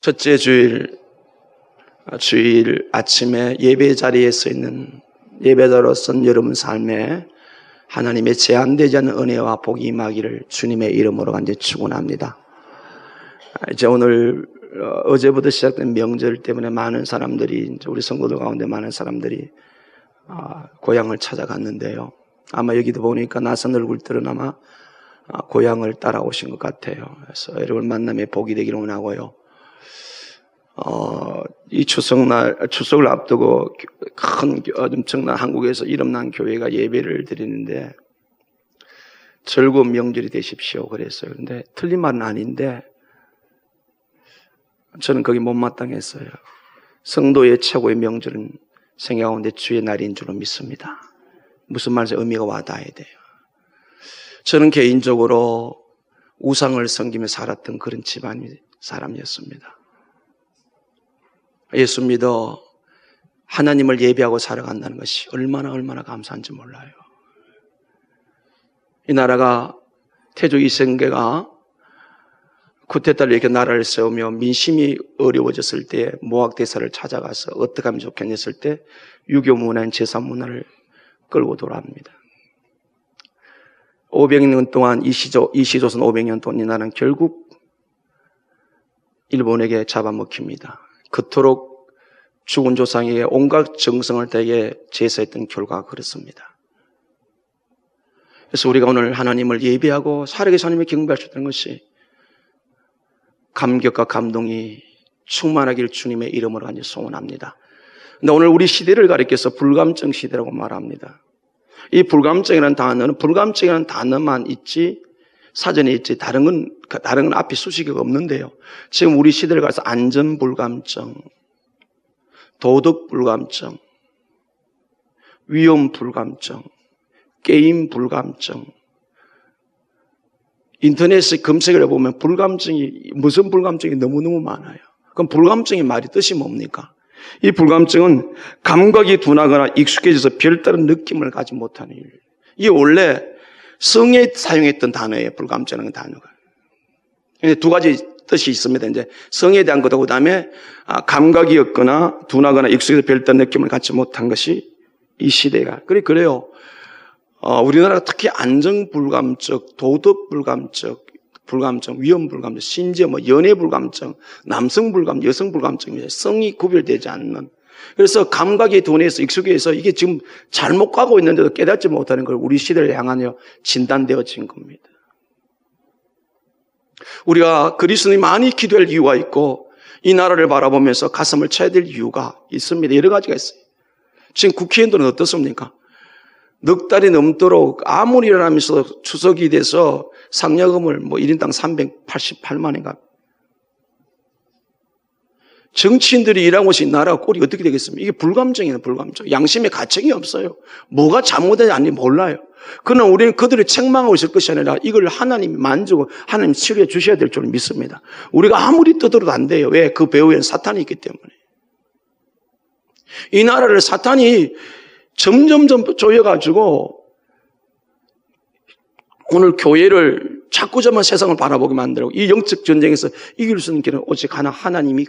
첫째 주일 아침에 예배 자리에 서 있는 예배자로서 여러분 삶에 하나님의 제한되지 않는 은혜와 복이 임하기를 주님의 이름으로 간절히 축원합니다. 이제 오늘 어제부터 시작된 명절 때문에 많은 사람들이, 우리 성도들 가운데 많은 사람들이 고향을 찾아갔는데요. 아마 여기도 보니까 낯선 얼굴들은 아마 고향을 따라오신 것 같아요. 그래서 여러분 만남의 복이 되기를 원하고요. 이 추석을 앞두고 큰 엄청난 한국에서 이름난 교회가 예배를 드리는데 즐거운 명절이 되십시오 그랬어요. 그런데 틀린 말은 아닌데 저는 거기 못마땅했어요. 성도의 최고의 명절은 생애 가운데 주의 날인 줄로 믿습니다. 무슨 말인지 의미가 와닿아야 돼요. 저는 개인적으로 우상을 섬기며 살았던 그런 집안의 사람이었습니다. 예수 믿어 하나님을 예배하고 살아간다는 것이 얼마나 감사한지 몰라요. 이 나라가 태조 이성계가 쿠데타를 이렇게 나라를 세우며 민심이 어려워졌을 때 모학 대사를 찾아가서 어떻게 하면 좋겠냐 했을 때 유교 문화인 제사 문화를 끌고 돌아옵니다. 500년 동안 이시조선 500년 동안 이 나라는 결국 일본에게 잡아먹힙니다. 그토록 죽은 조상에게 온갖 정성을 다해 제사했던 결과가 그렇습니다. 그래서 우리가 오늘 하나님을 예배하고 살아계신 하나님을 경배할 수 있다는 것이 감격과 감동이 충만하기를 주님의 이름으로 간절히 소원합니다. 그런데 오늘 우리 시대를 가리켜서 불감증 시대라고 말합니다. 이 불감증이라는 단어만 있지 사전에 있지 다른 건 앞에 수식어가 없는데요. 지금 우리 시대를 가서 안전불감증, 도덕불감증, 위험불감증, 게임불감증, 인터넷에 검색을 해보면 무슨 불감증이 너무너무 많아요. 그럼 불감증의 말이 뜻이 뭡니까? 이 불감증은 감각이 둔하거나 익숙해져서 별다른 느낌을 가지 못하는 일. 이게 원래 성에 사용했던 단어예요. 불감증이라는 단어가. 두 가지 뜻이 있습니다. 이제 성에 대한 것하고 그다음에 감각이 없거나 둔하거나 익숙해서 별다른 느낌을 갖지 못한 것이 이 시대가. 그래요. 우리나라가 특히 안정불감증, 도덕불감증, 위험불감증, 심지어 연애불감증, 남성불감증, 여성불감증, 성이 구별되지 않는. 그래서 감각이 둔해서 익숙해서 이게 지금 잘못 가고 있는데도 깨닫지 못하는 걸 우리 시대를 향하여 진단되어진 겁니다. 우리가 그리스도인이 많이 기도할 이유가 있고 이 나라를 바라보면서 가슴을 쳐야 될 이유가 있습니다. 여러 가지가 있어요. 지금 국회의원들은 어떻습니까? 넉 달이 넘도록 아무리 일어나면서 추석이 돼서 상여금을 1인당 388만인가. 정치인들이 일하는 곳이 나라가 꼴이 어떻게 되겠습니까? 이게 불감증이에요, 불감증. 양심의 가책이 없어요. 뭐가 잘못되지 않는지 몰라요. 그러나 우리는 그들을 책망하고 있을 것이 아니라 이걸 하나님이 만지고 하나님 치료해 주셔야 될 줄 믿습니다. 우리가 아무리 떠들어도 안 돼요. 왜? 그 배후에는 사탄이 있기 때문에. 이 나라를 사탄이 점점 조여가지고 오늘 교회를 자꾸 저만 세상을 바라보게 만들고 이 영적 전쟁에서 이길 수 있는 길은 오직 하나님이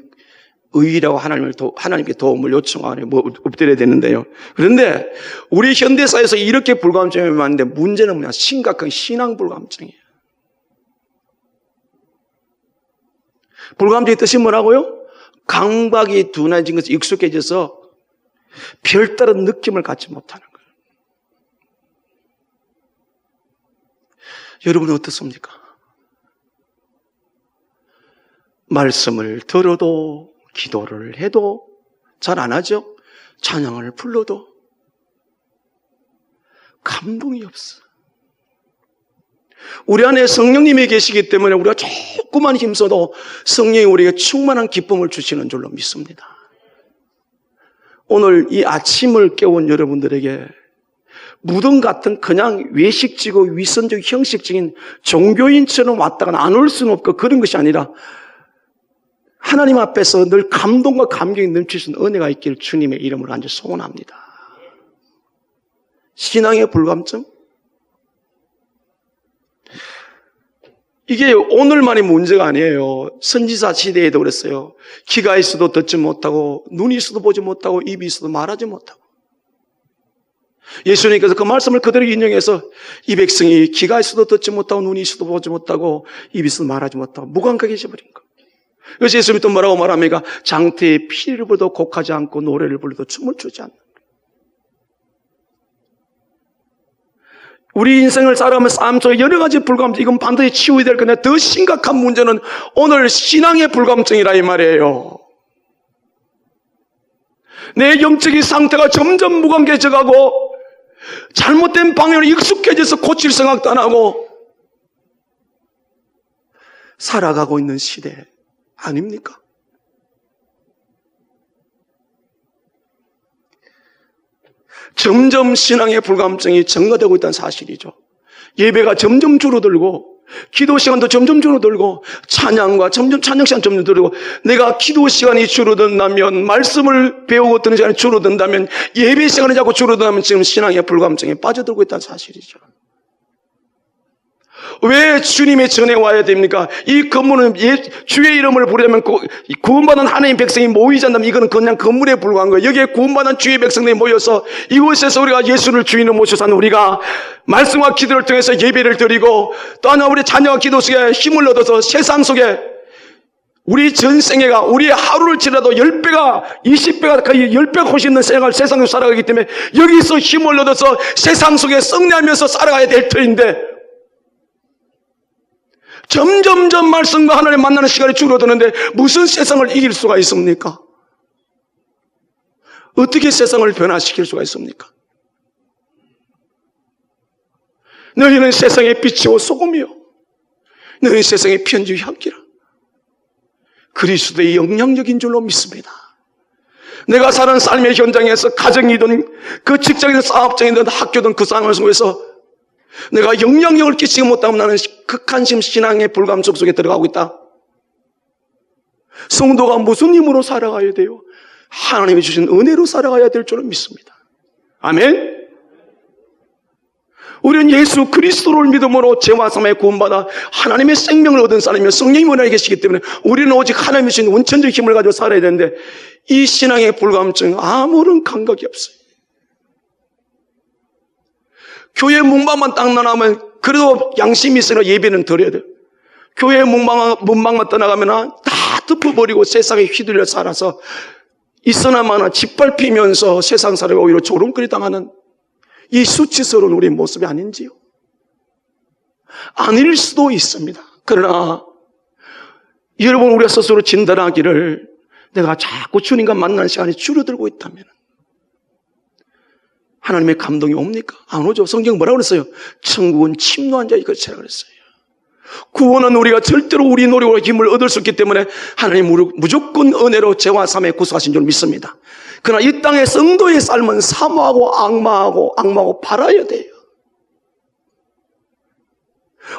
의라고 하나님께 도움을 요청하고 엎드려야 되는데요. 그런데 우리 현대사에서 이렇게 불감증이 많은데 문제는 뭐냐? 심각한 신앙 불감증이에요. 불감증의 뜻이 뭐라고요? 감각이 둔해진 것에 익숙해져서 별다른 느낌을 갖지 못하는 거예요. 여러분은 어떻습니까? 말씀을 들어도 기도를 해도 잘 안 하죠? 찬양을 불러도 감동이 없어. 우리 안에 성령님이 계시기 때문에 우리가 조금만 힘써도 성령이 우리에게 충만한 기쁨을 주시는 줄로 믿습니다. 오늘 이 아침을 깨운 여러분들에게 무덤 같은 그냥 외식지고 위선적 형식적인 종교인처럼 왔다가 안 올 수는 없고 그런 것이 아니라 하나님 앞에서 늘 감동과 감격이 넘치는 은혜가 있기를 주님의 이름으로 간절히 소원합니다. 신앙의 불감증? 이게 오늘만의 문제가 아니에요. 선지자 시대에도 그랬어요. 귀가 있어도 듣지 못하고, 눈이 있어도 보지 못하고, 입이 있어도 말하지 못하고. 예수님께서 그 말씀을 그대로 인용해서 이 백성이 귀가 있어도 듣지 못하고, 눈이 있어도 보지 못하고, 입이 있어도 말하지 못하고 무감각해 져버린 거. 그래서 예수님이 또 뭐라고 말합니까? 장태에 피를 불어도 곡하지 않고 노래를 불러도 춤을 추지 않는. 우리 인생을 살아가면서 삶 속에 여러 가지 불감증, 이건 반드시 치워야 될 건데 더 심각한 문제는 오늘 신앙의 불감증이라 이 말이에요. 내 영적인 상태가 점점 무감해져가고 잘못된 방향으로 익숙해져서 고칠 생각도 안 하고 살아가고 있는 시대 아닙니까? 점점 신앙의 불감증이 증가되고 있다는 사실이죠. 예배가 점점 줄어들고 기도 시간도 점점 줄어들고 찬양 시간 점점 줄어들고 내가 기도 시간이 줄어든다면 말씀을 배우고 듣는 시간이 줄어든다면 예배 시간이 자꾸 줄어든다면 지금 신앙의 불감증에 빠져들고 있다는 사실이죠. 왜 주님의 전에 와야 됩니까? 이 건물은 주의 이름을 부르려면 구원받은 하나님 백성이 모이지 않다면 이거는 그냥 건물에 불과한 거예요. 여기에 구원받은 주의 백성들이 모여서 이곳에서 우리가 예수를 주인으로 모셔서 우리가 말씀과 기도를 통해서 예배를 드리고 또 하나 우리 자녀와 기도 속에 힘을 얻어서 세상 속에 우리 전생애가 우리 하루를 지나도 10배가 20배가 거의 10배가 훨씬 있는 생활을 세상에서 살아가기 때문에 여기서 힘을 얻어서 세상 속에 승리하면서 살아가야 될 터인데 점점점 말씀과 하나님 만나는 시간이 줄어드는데 무슨 세상을 이길 수가 있습니까? 어떻게 세상을 변화시킬 수가 있습니까? 너희는 세상의 빛이요 소금이요 너희는 세상의 편지의 향기라. 그리스도의 영향력인 줄로 믿습니다. 내가 사는 삶의 현장에서 가정이든 그 직장이든 사업장이든 학교든 그 상황을 속에서 내가 영향력을 끼치지 못하면 나는 극한 신앙의 불감증 속에 들어가고 있다. 성도가 무슨 힘으로 살아가야 돼요? 하나님이 주신 은혜로 살아가야 될 줄을 믿습니다. 아멘. 우리는 예수 그리스도를 믿음으로 죄와 사함에 구원받아 하나님의 생명을 얻은 사람이며 성령이 원하게 계시기 때문에 우리는 오직 하나님이 주신 원천적 힘을 가지고 살아야 되는데 이 신앙의 불감증 아무런 감각이 없어요. 교회 문방만 딱 나가면 그래도 양심이 있으나 예배는 드려야 돼요. 교회 문방만 떠나가면 다 덮어버리고 세상에 휘둘려 살아서 있으나마나 짓밟히면서 세상 사람이 오히려 조롱거리 당하는 이 수치스러운 우리의 모습이 아닌지요? 아닐 수도 있습니다. 그러나 여러분 우리가 스스로 진단하기를 내가 자꾸 주님과 만나는 시간이 줄어들고 있다면 하나님의 감동이 옵니까? 안 오죠. 성경 뭐라고 그랬어요? 천국은 침노한 자의 것이라 그랬어요. 구원은 우리가 절대로 우리 노력으로 힘을 얻을 수 없기 때문에 하나님 무조건 은혜로 죄와 사함에 구속하신 줄 믿습니다. 그러나 이 땅의 성도의 삶은 사모하고 악마하고 팔아야 돼요.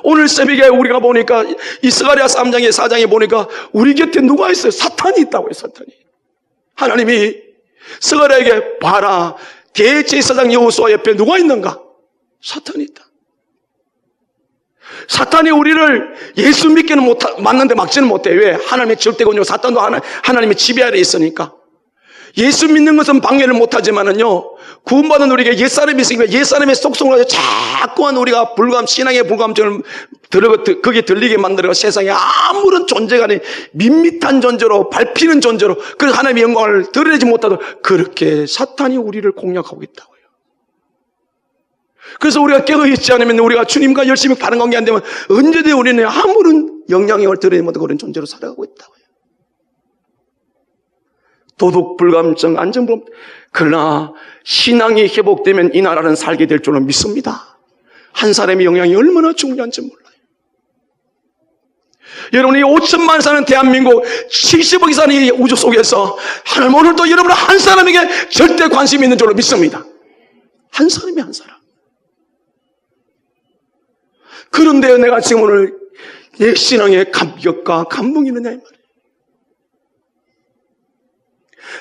오늘 새벽에 우리가 보니까 이 스가랴 3장에 4장에 보니까 우리 곁에 누가 있어요? 사탄이 있다고 해요. 사탄이. 하나님이 스가랴에게 봐라. 대제사장 여호수아 옆에 누가 있는가? 사탄이 있다. 사탄이 우리를 예수 믿기는 맞는데 막지는 못해. 왜? 하나님의 절대권이고 사탄도 하나님의 지배 아래 있으니까. 예수 믿는 것은 방해를 못하지만은요, 구원받은 우리에게 옛사람이 있으니까 옛사람의 속성을 가지고 자꾸만 우리가 신앙의 불감증을 거기에 들리게 만들어 세상에 아무런 존재가 아닌 밋밋한 존재로 밟히는 존재로 그래서 하나님의 영광을 드러내지 못하도록 그렇게 사탄이 우리를 공략하고 있다고요. 그래서 우리가 깨어있지 않으면 우리가 주님과 열심히 바른 관계 안 되면 언제든 우리는 아무런 영향력을 드러내지 못하고 그런 존재로 살아가고 있다고요. 도덕 불감증, 안전 불감. 그러나 신앙이 회복되면 이 나라는 살게 될 줄은 믿습니다. 한 사람의 영향이 얼마나 중요한지 몰라요. 여러분이 5천만 사는 대한민국 70억이 사는 이 우주 속에서 하나님 오늘도 여러분 한 사람에게 절대 관심이 있는 줄로 믿습니다. 한 사람이 한 사람. 그런데 내가 지금 오늘 내 신앙의 감격과 감동이 있느냐 이 말이에요.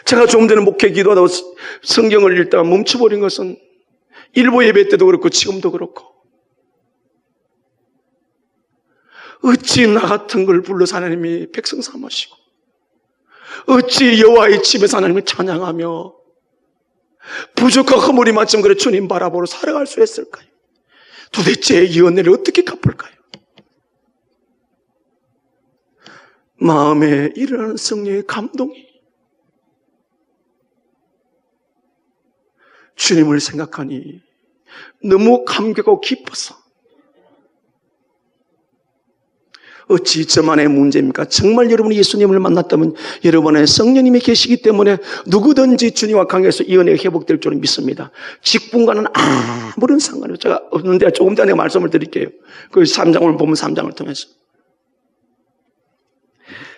제가 조금 전에 목회 기도하다가 성경을 읽다가 멈춰버린 것은 일부 예배 때도 그렇고 지금도 그렇고 어찌 나 같은 걸 불러서 하나님이 백성 삼으시고, 어찌 여호와의 집에서 하나님을 찬양하며 부족한 허물이 많지만 그래 주님 바라보러 살아갈 수 있을까요? 도대체 이 은혜를 어떻게 갚을까요? 마음에 일어나는 성령의 감동이 주님을 생각하니 너무 감격하고 기뻐서 어찌 저만의 문제입니까? 정말 여러분이 예수님을 만났다면 여러분의 성령님이 계시기 때문에 누구든지 주님과 관계에서 이 은혜가 회복될 줄은 믿습니다. 직분과는 아무런 상관이 없어요. 제가 없는데 조금 전에 말씀을 드릴게요. 그 3장을 보면 3장을 통해서.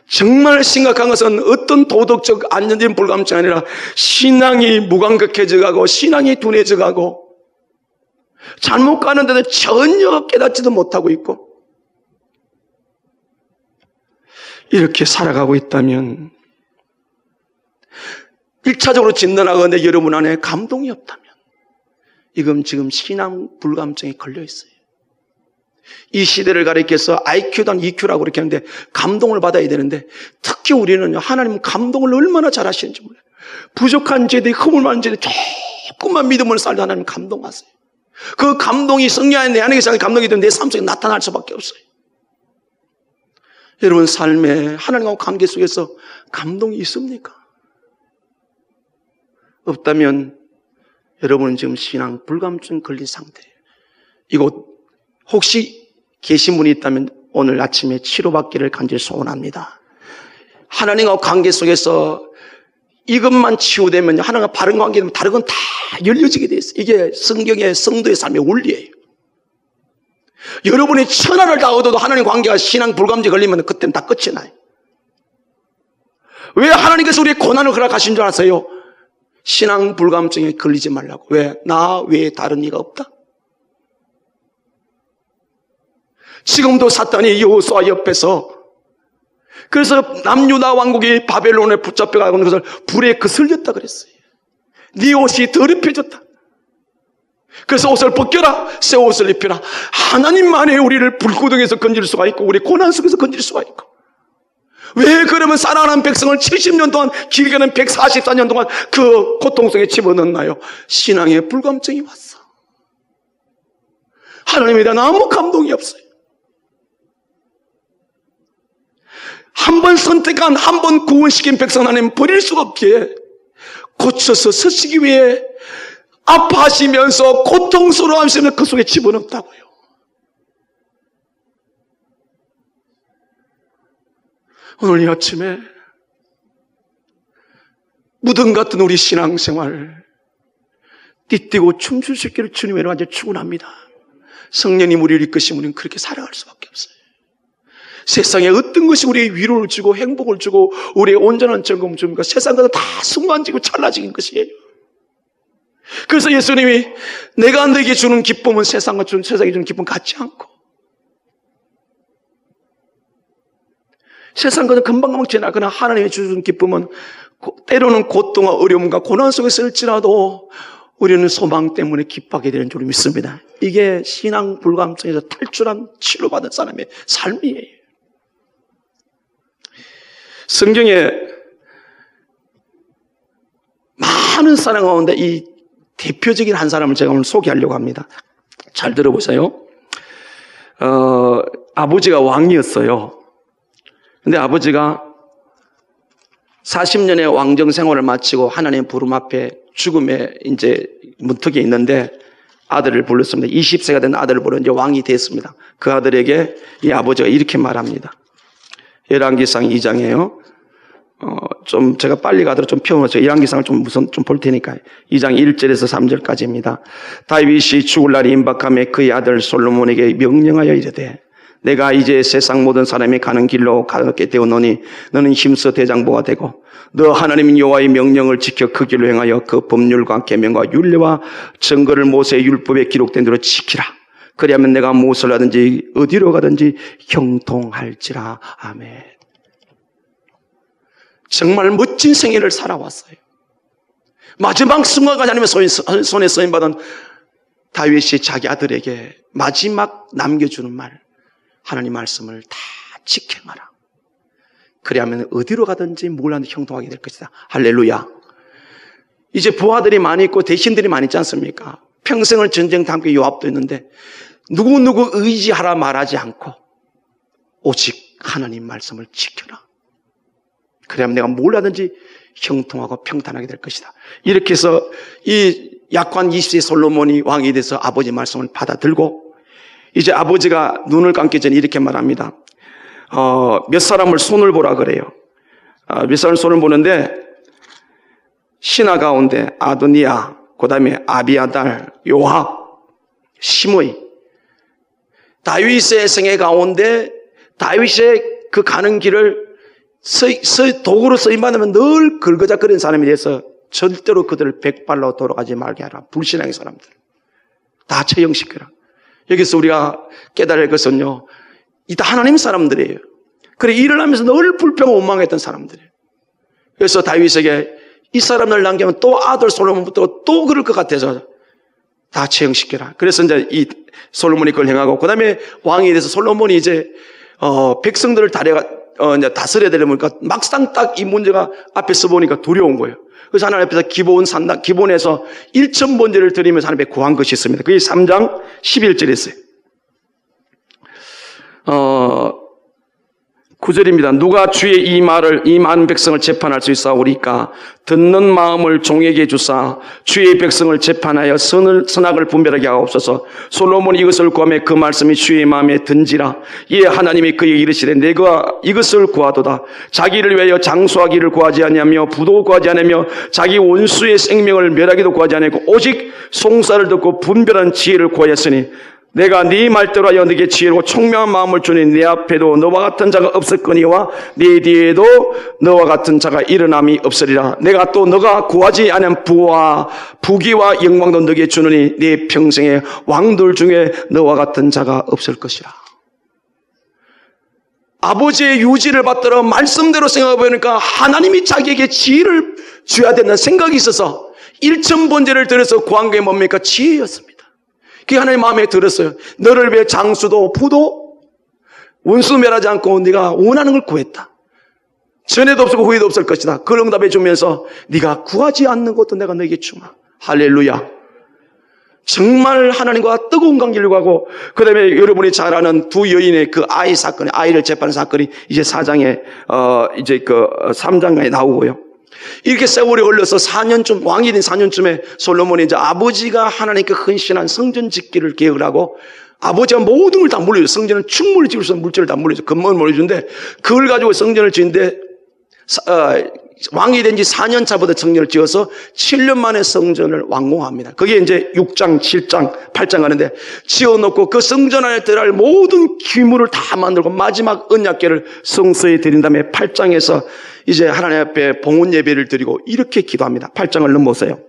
정말 심각한 것은 어떤 도덕적 안전적인 불감증이 아니라 신앙이 무감각해져가고 신앙이 둔해져가고 잘못 가는데도 전혀 깨닫지도 못하고 있고 이렇게 살아가고 있다면 1차적으로 진단하건대 여러분 안에 감동이 없다면 이건 지금 신앙 불감증에 걸려 있어요. 이 시대를 가리켜서 IQ단 EQ라고 그렇게 하는데 감동을 받아야 되는데 특히 우리는 하나님 감동을 얼마나 잘하시는지 몰라요. 부족한 죄들, 허물 많은 죄들 조금만 믿음을 살다 하나님 감동하세요. 그 감동이 성령 안에 내 안에 계신 감동이 되면 내 삶 속에 나타날 수밖에 없어요. 여러분 삶에 하나님과 관계 속에서 감동이 있습니까? 없다면 여러분은 지금 신앙 불감증 걸린 상태예요. 이곳 혹시 계신 분이 있다면 오늘 아침에 치료받기를 간절히 소원합니다. 하나님과 관계 속에서 이것만 치유되면 하나님과 바른 관계되면 다른 건 다 열려지게 돼 있어요. 이게 성경의 성도의 삶의 원리예요. 여러분이 천하를 다 얻어도 하나님 관계가 신앙 불감증 걸리면 그때는 다 끝이 나요. 왜 하나님께서 우리의 고난을 허락하신 줄 아세요? 신앙 불감증에 걸리지 말라고. 왜? 나 외에 다른 이가 없다. 지금도 사탄이 여호수아 옆에서 그래서 남유다 왕국이 바벨론에 붙잡혀가고 있는 것을 불에 거슬렸다 그랬어요. 네 옷이 더럽혀졌다. 그래서 옷을 벗겨라. 새 옷을 입혀라. 하나님만이 우리를 불구덩이에서 건질 수가 있고 우리 고난 속에서 건질 수가 있고 왜 그러면 살아난 백성을 70년 동안 길게는 144년 동안 그 고통 속에 집어넣나요? 신앙의 불감증이 왔어. 하나님에 대한 아무 감동이 없어요. 한 번 선택한 한 번 구원시킨 백성 하나님 버릴 수가 없기에 고쳐서 서시기 위해 아파하시면서 고통스러워하시면서 그 속에 집어넣었다고요. 오늘 이 아침에 무덤 같은 우리 신앙생활 띠뛰고 춤출 수 있기를 주님의 이름으로 축원합니다. 성령님 우리를 이끄시면 우리는 그렇게 살아갈 수밖에 없어요. 세상에 어떤 것이 우리의 위로를 주고 행복을 주고 우리의 온전한 즐거움을 줍니까? 세상 것은 다 순간적이고 찰나적인 것이에요. 그래서 예수님이 내가 너에게 주는 기쁨은 세상이 주는 기쁨 같지 않고 세상 것은 금방금방 지나가나 하나님이 주는 기쁨은 때로는 고통과 어려움과 고난 속에 있을지라도 우리는 소망 때문에 기뻐하게 되는 줄 믿습니다. 이게 신앙 불감증에서 탈출한 치료받은 사람의 삶이에요. 성경에 많은 사람 가운데 이 대표적인 한 사람을 제가 오늘 소개하려고 합니다. 잘 들어보세요. 아버지가 왕이었어요. 근데 아버지가 40년의 왕정 생활을 마치고 하나님의 부름 앞에 죽음의 이제 문턱에 있는데 아들을 불렀습니다. 20세가 된 아들을 불러 이제 왕이 됐습니다. 그 아들에게 이 아버지가 이렇게 말합니다. 열왕기상 2장이에요. 좀 제가 빨리 가도록 좀 펴놓았어요. 열왕기상을 좀 볼 테니까요. 2장 1절에서 3절까지입니다. 다윗이 죽을 날이 임박함에 그의 아들 솔로몬에게 명령하여 이르되 내가 이제 세상 모든 사람이 가는 길로 가게 되었노니 너는 힘써 대장보가 되고 너 하나님 여호와의 명령을 지켜 그 길로 행하여 그 법률과 계명과 율례와 증거를 모세의 율법에 기록된 대로 지키라. 그리하면 내가 무엇을 하든지 어디로 가든지 형통할지라. 아멘. 정말 멋진 생애를 살아왔어요. 마지막 순간까지 하나님의 손에 쓰임받은 다윗이 자기 아들에게 마지막 남겨주는 말, 하나님 말씀을 다 지켜가라. 그래야면 어디로 가든지 뭘 하든지 형통하게 될 것이다. 할렐루야. 이제 부하들이 많이 있고 대신들이 많이 있지 않습니까? 평생을 전쟁 함께 요압도 있는데 누구누구 의지하라 말하지 않고 오직 하나님 말씀을 지켜라. 그래야면 내가 뭘 하든지 형통하고 평탄하게 될 것이다. 이렇게 해서 이 약관 20세 솔로몬이 왕이 돼서 아버지 말씀을 받아들고 이제 아버지가 눈을 감기 전에 이렇게 말합니다. 몇 사람을 손을 보라 그래요. 몇 사람 손을 보는데 신하 가운데 아도니아, 그 다음에 아비아달, 요압, 시므이, 다윗의 생애 가운데 다윗의 그 가는 길을 도구로 쓰임받으면 늘 긁어작거리는 사람에 대해서 절대로 그들을 백발로 돌아가지 말게 하라. 불신앙의 사람들 다 처형시켜라. 여기서 우리가 깨달을 것은요, 이다 하나님 사람들이에요. 그래 일어나면서 늘 불평을 원망했던 사람들이에요. 그래서 다윗에게 이 사람들 남기면 또 아들 솔로몬부터 또 그럴 것 같아서 다 처형시켜라. 그래서 이제 이 솔로몬이 그걸 행하고, 그 다음에 왕이 돼서 솔로몬이 이제 백성들을 이제 다스려야 되려니까 막상 딱 이 문제가 앞에서 보니까 두려운 거예요. 그래서 하나님 앞에서 기본에서 1,000번제를 드리면서 하나님 앞에 구한 것이 있습니다. 그게 3장 11절에 있어요. 9절입니다. 누가 주의 이 많은 백성을 재판할 수 있사오리까? 듣는 마음을 종에게 주사 주의 백성을 재판하여 선악을 분별하게 하옵소서. 솔로몬이 이것을 구하며 그 말씀이 주의 마음에 든지라. 이에 하나님이 그에게 이르시되 내가 이것을 구하도다. 자기를 위하여 장수하기를 구하지 아니하며 부도 구하지 아니하며 자기 원수의 생명을 멸하기도 구하지 아니하고 오직 송사를 듣고 분별한 지혜를 구하였으니 내가 네 말대로 하여 네게 지혜로 총명한 마음을 주니 네 앞에도 너와 같은 자가 없었거니와 네 뒤에도 너와 같은 자가 일어남이 없으리라. 내가 또 너가 구하지 않은 부와 부귀와 영광도 너게 주느니 네 평생에 왕들 중에 너와 같은 자가 없을 것이라. 아버지의 유지를 받들어 말씀대로 생각해보니까 하나님이 자기에게 지혜를 줘야 된다는 생각이 있어서 1,000번제를 드려서 구한 게 뭡니까? 지혜였습니다. 그게 하나님 마음에 들었어요. 너를 위해 장수도 부도 원수 멸하지 않고 네가 원하는 걸 구했다. 전에도 없었고 후에도 없을 것이다. 그걸 응답해 주면서 네가 구하지 않는 것도 내가 너에게 주마. 할렐루야. 정말 하나님과 뜨거운 관계를 구하고, 그 다음에 여러분이 잘 아는 두 여인의 그 아이 사건이, 아이를 재판하는 사건이 이제 4장에 이제 그 3장에 나오고요. 이렇게 세월이 흘러서 4년쯤, 왕이 된 4년쯤에 솔로몬이 이제 아버지가 하나님께 헌신한 성전 짓기를 계획을 하고, 아버지가 모든 걸 다 물려줘. 성전을 충분히 지을 수 있는 물질을 다 물려줘. 금을 물려주는데, 그걸 가지고 성전을 짓는데, 왕이 된 지 4년 차부터 성전을 지어서 7년 만에 성전을 완공합니다. 그게 이제 6장, 7장, 8장 가는데, 지어놓고 그 성전 안에 들어갈 모든 기물을 다 만들고 마지막 언약궤를 성소에 드린 다음에 8장에서 이제 하나님 앞에 봉헌 예배를 드리고 이렇게 기도합니다. 8장을 넘어서요.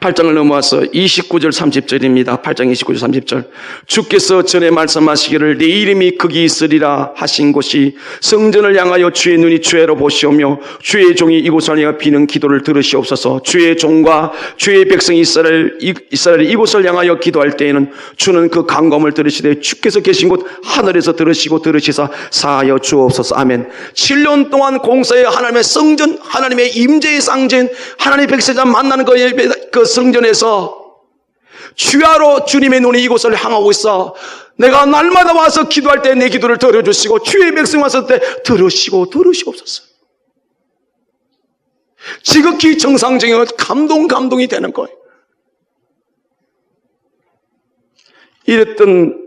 8장을 넘어와서 29절 30절입니다. 8장 29절 30절. 주께서 전에 말씀하시기를 내 이름이 거기 있으리라 하신 곳이 성전을 향하여 주의 눈이 주의로 보시오며 주의 종이 이곳을 향하여 비는 기도를 들으시옵소서. 주의 종과 주의 백성 이스라엘이 이곳을 향하여 기도할 때에는 주는 그 간구함을 들으시되 주께서 계신 곳 하늘에서 들으시고 들으시사 사하여 주옵소서. 아멘. 7년 동안 공사해 하나님의 성전, 하나님의 임재의 상징, 하나님의 백성자 만나는 그 성전에서 주야로 주님의 눈이 이곳을 향하고 있어. 내가 날마다 와서 기도할 때 내 기도를 들어주시고 주의 백성 왔을 때 들으시옵소서. 지극히 정상적인 감동이 되는 거예요. 이랬던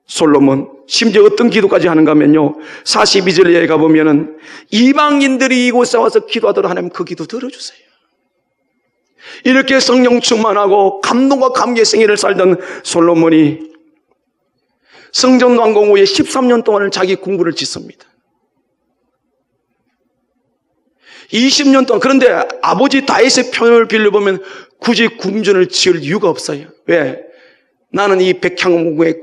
솔로몬, 심지어 어떤 기도까지 하는가 하면요, 42절에 가보면은 이방인들이 이곳에 와서 기도하도록 하나님 그 기도 들어주세요. 이렇게 성령 충만하고 감동과 감기의 생애를 살던 솔로몬이 성전 완공 후에 13년 동안을 자기 궁궐을 짓습니다. 20년 동안. 그런데 아버지 다윗의 편을 빌려보면 굳이 궁전을 지을 이유가 없어요. 왜? 나는 이 백향목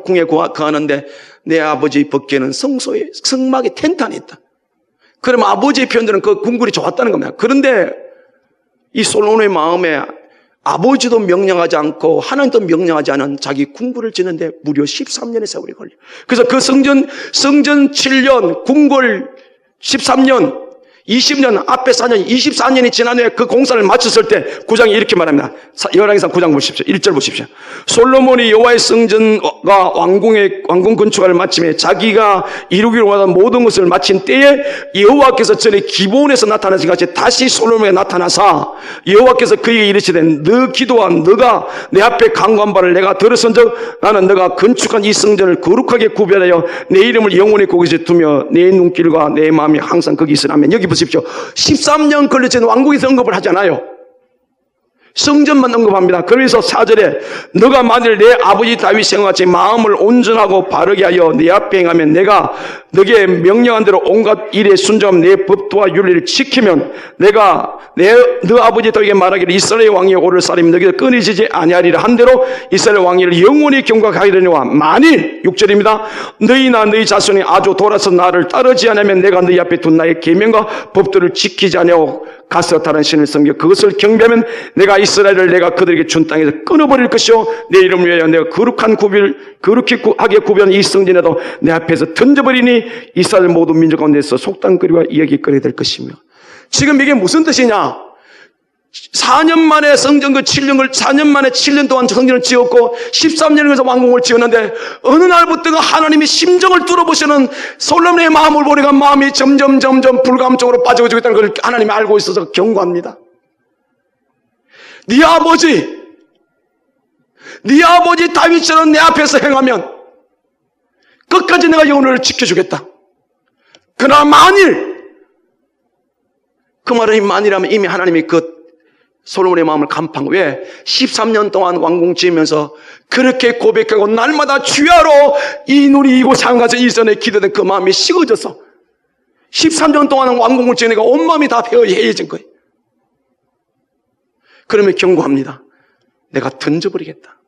궁에 거하는데 내 아버지 벗기에는 성소에 성막에 텐트 안에 있다. 그러면 아버지의 편들은 그 궁궐이 좋았다는 겁니다. 그런데 이 솔로몬의 마음에 아버지도 명령하지 않고 하나님도 명령하지 않은 자기 궁궐을 짓는데 무려 13년의 세월이 걸려요. 그래서 그 성전 7년, 궁궐 13년, 20년, 앞에 4년, 24년이 지난 후에 그 공사를 마쳤을 때 9장이 이렇게 말합니다. 열왕기상 9장 보십시오. 1절 보십시오. 솔로몬이 여호와의 성전과 왕궁 건축을 마침에 자기가 이루기로 원하던 모든 것을 마친 때에 여호와께서 전에 기브온에서 나타나신 같이 다시 솔로몬에게 나타나사 여호와께서 그에게 이르시되 너 기도와 너가 내 앞에 간구한 바를 내가 들었은즉 나는 너가 건축한 이 성전을 거룩하게 구별하여 내 이름을 영원히 거기서 두며 내 눈길과 내 마음이 항상 거기 있으라면. 여기 보십시오. 13년 걸려진 왕궁에서 언급을 하잖아요. 성전만 언급합니다. 그래서 4절에 너가 만일 내 아버지 다윗 생각같이 마음을 온전하고 바르게 하여 내 앞에 행하면 내가 너에게 명령한 대로 온갖 일에 순종하며 내 법도와 윤리를 지키면 내가 너 아버지 다윗에게 말하기를 이스라엘 왕이 오를 사람이 너에게서 끊어지지 아니하리라 한 대로 이스라엘 왕위를 영원히 경각하리니와 만일 6절입니다. 너희나 너희 자손이 아주 돌아서 나를 따르지 않으면 내가 너희 앞에 둔 나의 계명과 법도를 지키지 아니하고 가서 다른 신을 섬겨 그것을 경배하면 내가 이스라엘을 내가 그들에게 준 땅에서 끊어버릴 것이요 내 이름을 위하여 내가 거룩하게 구별한 이 성전에도 내 앞에서 던져버리니 이스라엘 모든 민족 가운데서 속담거리와 이야기거리 될 것이며. 지금 이게 무슨 뜻이냐? 4년 만에 성전 4년 만에 7년 동안 성전을 지었고 13년에서 왕궁을 지었는데 어느 날부터가 하나님이 심정을 뚫어보시는 솔로몬의 마음을 보니까 마음이 점점 불감쪽으로 빠지고 있다는 걸 하나님이 알고 있어서 경고합니다. 네 아버지 다윗처럼 내 앞에서 행하면 끝까지 내가 영혼을 지켜주겠다. 그러나 만일, 그 말은 만이라면 이미 하나님이 그 솔로몬의 마음을 간파한 거예요. 왜? 13년 동안 왕궁 지으면서 그렇게 고백하고 날마다 주야로 이 눈이 이곳 상가서 이전에 기도된 그 마음이 식어져서 13년 동안 왕궁을 지으니까 온 마음이 다 해해진 거예요. 그러면 경고합니다. 내가 던져버리겠다.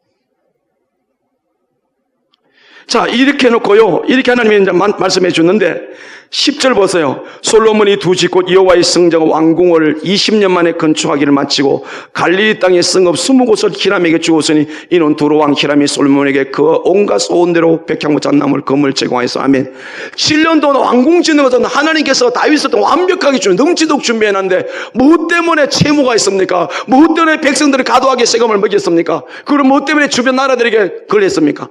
자, 이렇게 해놓고요. 이렇게 하나님이 이제 말씀해 주는데 10절 보세요. 솔로몬이 두 집 곧 여호와의 성전 왕궁을 20년 만에 건축하기를 마치고 갈릴리 땅의 성읍 20곳을 히람에게 주었으니 이는 두로 왕 히람이 솔로몬에게 그 온갖 소원대로 백향목 잣나무를 금을 제공하여서 아멘. 7년 동안 왕궁 짓는 것은 하나님께서 다윗한테 완벽하게 넘치도록 준비해놨는데 무엇 때문에 채무가 있습니까? 무엇 때문에 백성들이 과도하게 세금을 먹였습니까? 그럼 무엇 때문에 주변 나라들에게 걸렸습니까?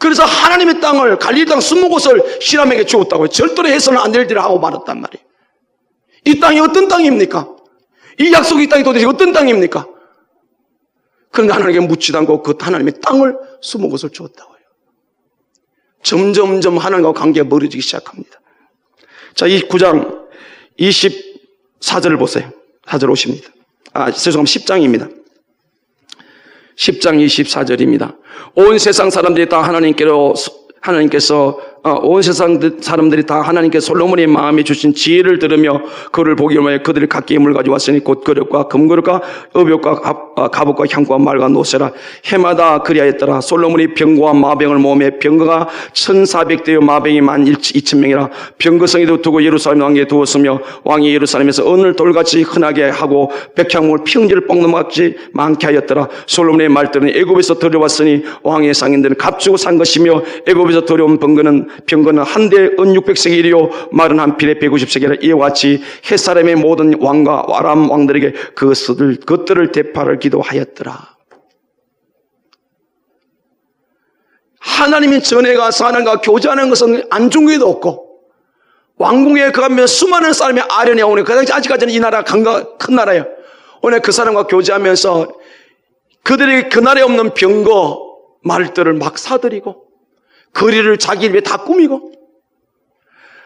그래서 하나님의 땅을 갈릴리 땅 20곳을 히람에게 주었다고요. 절대로 해서는 안 될 일을 하고 말았단 말이에요. 이 땅이 어떤 땅입니까? 이 약속의 땅이 도대체 어떤 땅입니까? 그런데 하나님께 묻지도 않고 그 하나님의 땅을 20곳을 주었다고요. 점점 하나님과 관계가 멀어지기 시작합니다. 자, 이 9장 24절을 보세요. 4절 오십니다. 죄송합니다. 10장입니다. 10장 24절입니다. 온 세상 사람들이 다 온 세상 사람들이 다 하나님께 솔로몬의 마음에 주신 지혜를 들으며 그를 보기 위하여 그들이 각기 물 가져왔으니 곧 그릇과 금그릇과 의복과 갑옷과 향과 말과 노새라 해마다 그리하였더라. 솔로몬이 병거와 마병을 모으며 병거가 1400대요 마병이 12,000명이라 병거성에도 두고 예루살렘 왕에 두었으며 왕이 예루살렘에서 은을 돌같이 흔하게 하고 백향목을 평지를 뽕나무같이 많게 하였더라. 솔로몬의 말들은 애굽에서 들여왔으니 왕의 상인들은 값주고 산 것이며 애굽에서 들여온 병거는 한 대에 은 600세겔이요 말은 한 필에 150세겔이라. 이와 같이 햇사람의 모든 왕과 아람 왕들에게 그것들을 대파를 기도하였더라. 하나님의 전에 가서 하나님과 교제하는 것은 안중에도 없고 왕궁에 가면 수많은 사람이 아련해 오네. 그 당시 아직까지는 이 나라가 큰 나라예요. 오늘 그 사람과 교제하면서 그들이 그 나라에 없는 병거 말들을 막 사들이고 거리를 자기 위해 다 꾸미고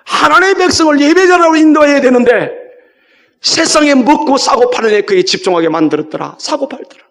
하나님의 백성을 예배자라고 인도해야 되는데 세상에 먹고 사고 파는 애 그에 집중하게 만들었더라. 사고 팔더라.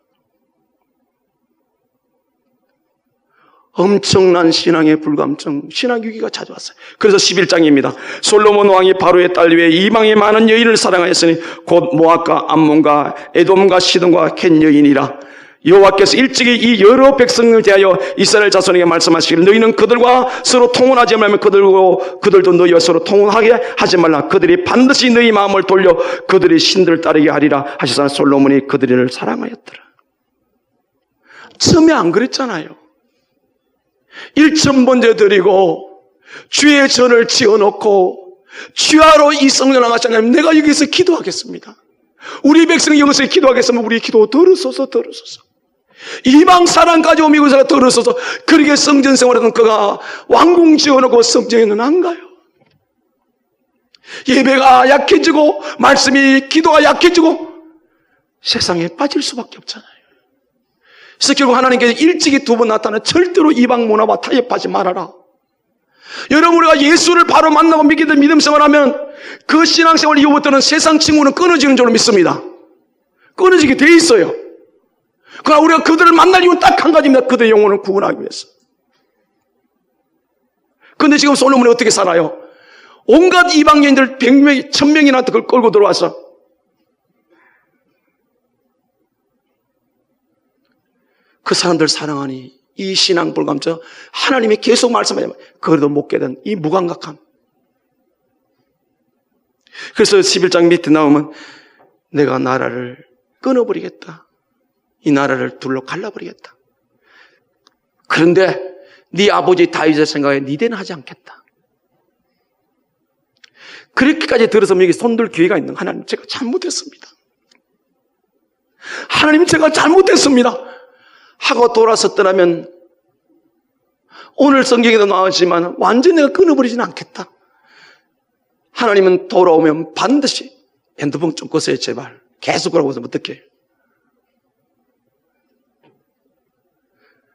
엄청난 신앙의 불감증, 신앙 위기가 찾아왔어요. 그래서 11장입니다. 솔로몬 왕이 바로의 딸 위에 이방의 많은 여인을 사랑하였으니 곧 모압과 암몬과 에돔과 시돈과 켄 여인이라. 여호와께서 일찍이 이 여러 백성을 대하여 이스라엘 자손에게 말씀하시기를 너희는 그들과 서로 통혼하지 말며 그들도 너희와 서로 통혼하게 하지 말라. 그들이 반드시 너희 마음을 돌려 그들의 신들을 따르게 하리라 하시사 솔로몬이 그들을 사랑하였더라. 처음에 안 그랬잖아요. 1,000번째 드리고 주의 전을 지어놓고 주야로 이 성전을 하시나요? 내가 여기서 기도하겠습니다. 우리 백성이 여기서 기도하겠으면 우리 기도 들으소서. 이방 사람까지 오미고 서 들으소서. 그렇게 성전 생활하던 그가 왕궁 지어놓고 성전에는 안 가요. 예배가 약해지고 말씀이 기도가 약해지고 세상에 빠질 수밖에 없잖아요. 그래서 결국 하나님께서 일찍이 2번 나타나 절대로 이방 문화와 타협하지 말아라. 여러분, 우리가 예수를 바로 만나고 믿기든 믿음 생활하면 그 신앙생활 이후부터는 세상 친구는 끊어지는 줄로 믿습니다. 끊어지게 돼 있어요. 그러나 우리가 그들을 만날 이유는 딱 한 가지입니다. 그들의 영혼을 구원하기 위해서. 그런데 지금 솔로몬이 어떻게 살아요? 온갖 이방인들 100명이 1000명이나 그걸 끌고 들어와서 그 사람들 사랑하니 이 신앙 불감증 하나님이 계속 말씀하지만 그래도 못 깨닫는 이 무감각함. 그래서 11장 밑에 나오면 내가 나라를 끊어버리겠다. 이 나라를 둘러 갈라버리겠다. 그런데 네 아버지 다윗의 생각에 네 대는 하지 않겠다. 그렇게까지 들어서 여기 손들 기회가 있는 하나님 제가 잘못했습니다. 하나님 제가 잘못했습니다. 하고 돌아섰더라면 오늘 성경에도 나왔지만 완전히 내가 끊어버리지는 않겠다. 하나님은 돌아오면 반드시 핸드폰 좀 꺼세요 제발. 계속 그러고 있으면 어떡해.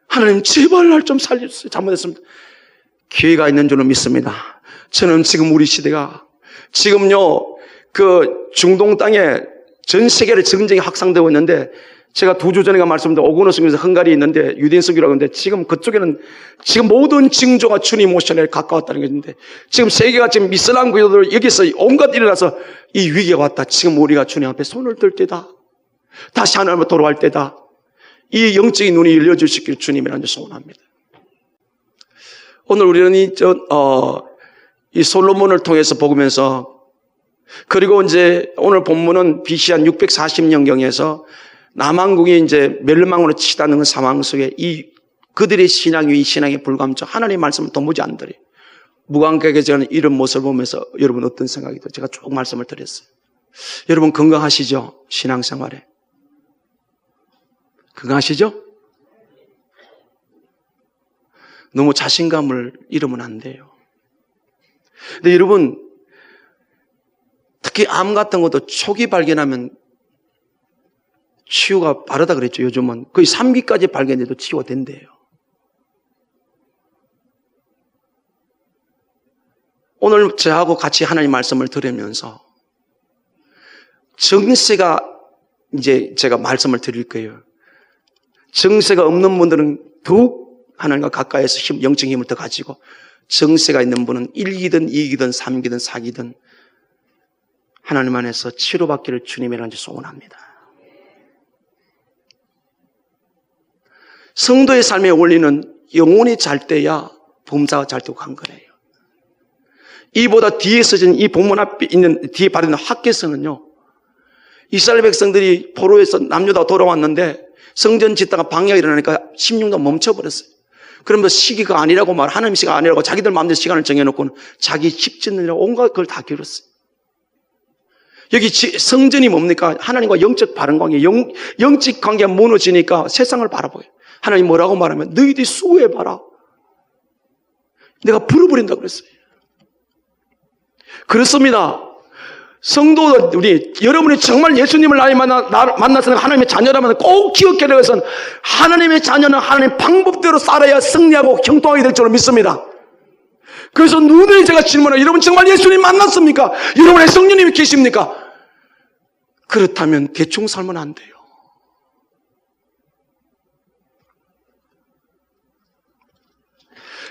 하나님 제발 날 좀 살려주세요. 잘못했습니다. 기회가 있는 줄로 믿습니다. 저는 지금 우리 시대가 지금요 그 중동 땅에 전 세계로 전쟁이 확산되고 있는데 제가 2주 전에 말씀드린 오고노스에서 헝가리에 있는데 유대인 석유라고 하는데 지금 그쪽에는 지금 모든 징조가 주님 오시기에 가까웠다는 것인데 지금 세계가 지금 이슬람 교도들 여기서 온갖 일어나서 이 위기가 왔다. 지금 우리가 주님 앞에 손을 들 때다. 다시 하나님으로 돌아갈 때다. 이 영적인 눈이 열려주시길 주님이라는 소원합니다. 오늘 우리는 이 솔로몬을 통해서 보면서 그리고 이제 오늘 본문은 BC 한 640년경에서 남왕국이 이제 멸망으로 치닫는 상황 속에 이 그들의 신앙이 이 신앙의 불감증 하나님의 말씀을 도무지 안 들어요. 무감각하게 저는 이런 모습을 보면서 여러분 어떤 생각이 들어요? 제가 쭉 말씀을 드렸어요. 여러분 건강하시죠? 신앙생활에 건강하시죠? 너무 자신감을 잃으면 안 돼요. 근데 여러분 특히 암 같은 것도 초기 발견하면 치유가 빠르다 그랬죠. 요즘은 거의 3기까지 발견돼도 치유가 된대요. 오늘 저하고 같이 하나님 말씀을 들으면서 정세가 이제 제가 말씀을 드릴 거예요. 정세가 없는 분들은 더욱 하나님과 가까이서 영적인 힘을 더 가지고 정세가 있는 분은 1기든 2기든 3기든 4기든 하나님 안에서 치료받기를 주님이란지 소원합니다. 성도의 삶의 원리는 영혼이 잘 때야 범사가 잘 되고 간 거예요. 이보다 뒤에 써진 이 본문 앞에 있는 뒤에 바르는 학개서는요. 이스라엘 백성들이 포로에서 남유다 돌아왔는데 성전 짓다가 방해가 일어나니까 16년 멈춰버렸어요. 그러면서 시기가 아니라고 하나님 시기가 아니라고 자기들 마음대로 시간을 정해놓고는 자기 집 짓느라고 온갖 걸 다 기울였어요. 여기 성전이 뭡니까? 하나님과 영적 바른 관계, 영적 관계가 무너지니까 세상을 바라보여요. 하나님 뭐라고 말하면 너희들이 수고해봐라. 내가 불어버린다고 그랬어요. 그렇습니다. 성도 우리 여러분이 정말 예수님을 나이 만나서 하나님의 자녀라면 꼭 기억해야 될 것은 하나님의 자녀는 하나님의 방법대로 살아야 승리하고 형통하게 될 줄로 믿습니다. 그래서 누누이 제가 질문해요. 여러분 정말 예수님 만났습니까? 여러분의 성령님이 계십니까? 그렇다면 대충 살면 안 돼요.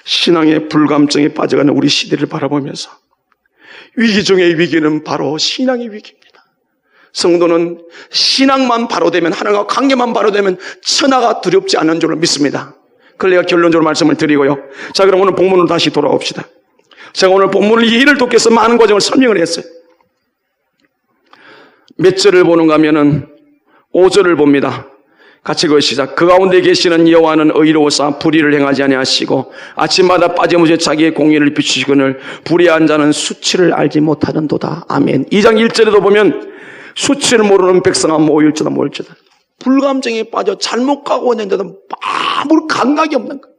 신앙의 불감증에 빠져가는 우리 시대를 바라보면서 위기 중의 위기는 바로 신앙의 위기입니다. 성도는 신앙만 바로 되면, 하나님과 관계만 바로 되면 천하가 두렵지 않는 줄을 믿습니다. 그걸 내가 결론적으로 말씀을 드리고요. 자, 그럼 오늘 본문으로 다시 돌아옵시다. 제가 오늘 본문을 이해를 돕기 위해서 많은 과정을 설명을 했어요. 몇 절을 보는가 하면은 5절을 봅니다. 같이 시작. 그 가운데 계시는 여호와는 의로우사 불의를 행하지 아니하시고 아침마다 빠짐없이 자기의 공의를 비추시거늘 불의한 자는 수치를 알지 못하는도다. 아멘. 2장 1절에도 보면 수치를 모르는 백성아 모일지다 모일지다. 불감증에 빠져 잘못 가고 있는데도 아무 감각이 없는 거예요.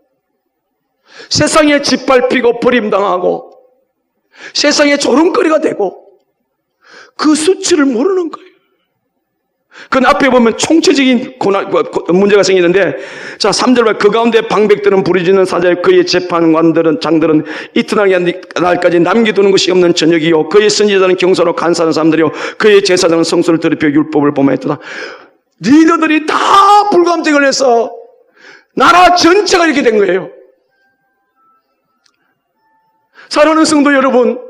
세상에 짓밟히고 버림당하고 세상에 조롱거리가 되고 그 수치를 모르는 거예요. 그 앞에 보면 총체적인 문제가 생기는데, 자, 3절 그 가운데 방백들은 부르짖는 사자여 그의 재판관들은 장들은 이튿날 날까지 남겨두는 것이 없는 저녁이요 그의 선지자는 경사로 간사하는 사람들이요 그의 제사장은 성소를 더럽혀 율법을 범하였도다. 리더들이 다 불감증을 해서 나라 전체가 이렇게 된 거예요. 사랑하는 성도 여러분,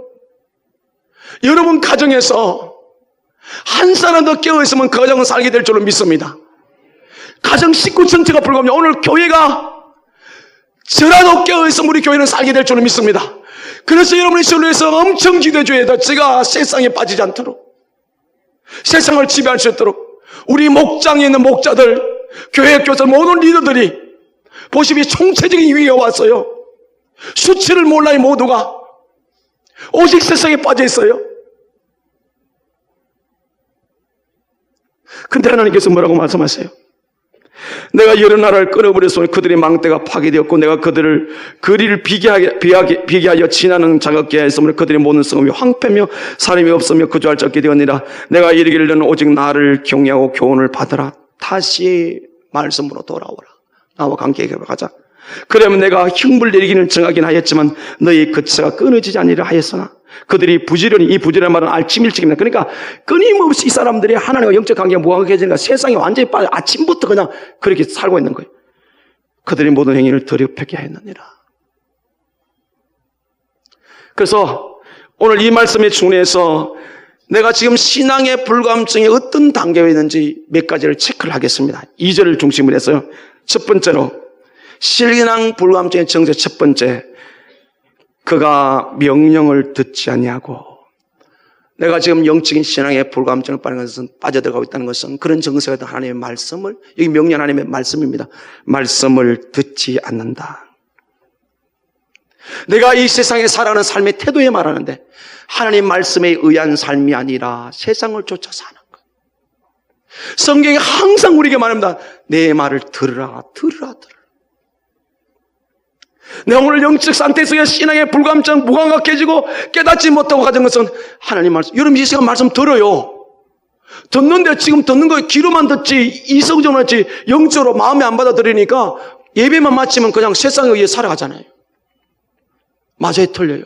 여러분 가정에서 한 사람 더 깨어있으면 그 가정은 살게 될 줄로 믿습니다. 가정 식구 전체가 불감증. 오늘 교회가 저라도 깨어있으면 우리 교회는 살게 될 줄로 믿습니다. 그래서 여러분의 신뢰에서 엄청 기도해줘야 돼요. 제가 세상에 빠지지 않도록, 세상을 지배할 수 있도록. 우리 목장에 있는 목자들, 교회 교사 모든 리더들이 보시면 총체적인 위기가 왔어요. 수치를 몰라요. 모두가 오직 세상에 빠져 있어요. 근데 하나님께서 뭐라고 말씀하세요? 내가 여러 나라를 끊어버렸으니 그들의 망대가 파괴되었고 내가 그들을 거리를 비게하여 지나는 자극게 했으므로 그들의 모든 성읍이 황폐며 사람이 없으며 거주할 수 없게 되었느니라. 내가 이르기를 너는 오직 나를 경외하고 교훈을 받으라. 다시 말씀으로 돌아오라. 나와 관계에 가자. 그러면 내가 흉불 내리기는 정하긴 하였지만 너희 거처가 끊어지지 아니라 하였으나 그들이 부지런히, 이 부지런한 말은 알침일찍입니다. 그러니까 끊임없이 이 사람들이 하나님과 영적 관계가 무관계해지니까 세상에 완전히 빠져 아침부터 그냥 그렇게 살고 있는 거예요. 그들의 모든 행위를 더럽게 하였느니라. 그래서 오늘 이 말씀에 준해서 내가 지금 신앙의 불감증이 어떤 단계에 있는지 몇 가지를 체크를 하겠습니다. 2절을 중심으로 해서요. 첫 번째로 신앙 불감증의 정세 첫 번째, 그가 명령을 듣지 아니하고. 내가 지금 영적인 신앙의 불감증을 빠져들어가고 있다는 것은 그런 정세가 있던 하나님의 말씀을, 여기 명령 하나님의 말씀입니다. 말씀을 듣지 않는다. 내가 이 세상에 살아가는 삶의 태도에 말하는데 하나님 말씀에 의한 삶이 아니라 세상을 쫓아 사는 것. 성경이 항상 우리에게 말합니다. 내 말을 들으라, 들으라, 들으라. 내가 오늘 영적 상태 속에 신앙의 불감증, 무감각해지고 깨닫지 못하고 가진 것은 하나님 말씀. 여러분 이 시간 말씀 들어요. 듣는데 지금 듣는 거 귀로만 듣지 이성적으로 듣지 영적으로 마음에 안 받아들이니까 예배만 마치면 그냥 세상에 의해 살아가잖아요. 맞아요, 틀려요.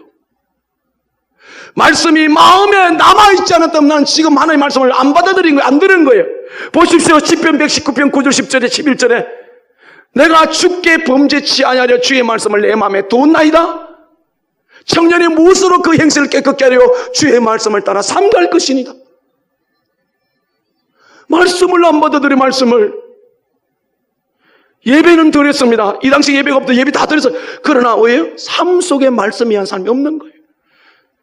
말씀이 마음에 남아있지 않았다면 난 지금 하나님의 말씀을 안 받아들인 거예요. 안 들은 거예요. 보십시오. 시편 119편 9절 10절에 11절에 내가 주께 범죄치 아니하려 주의 말씀을 내 마음에 두었나이다. 청년이 무엇으로 그 행실을 깨끗게 하려 주의 말씀을 따라 삼갈 것이니다. 말씀을 안 받아들인 말씀을 예배는 드렸습니다. 이 당시 예배가 없던 예배 다 드렸어요. 그러나 왜요? 삶 속에 말씀이 한 사람이 없는 거예요.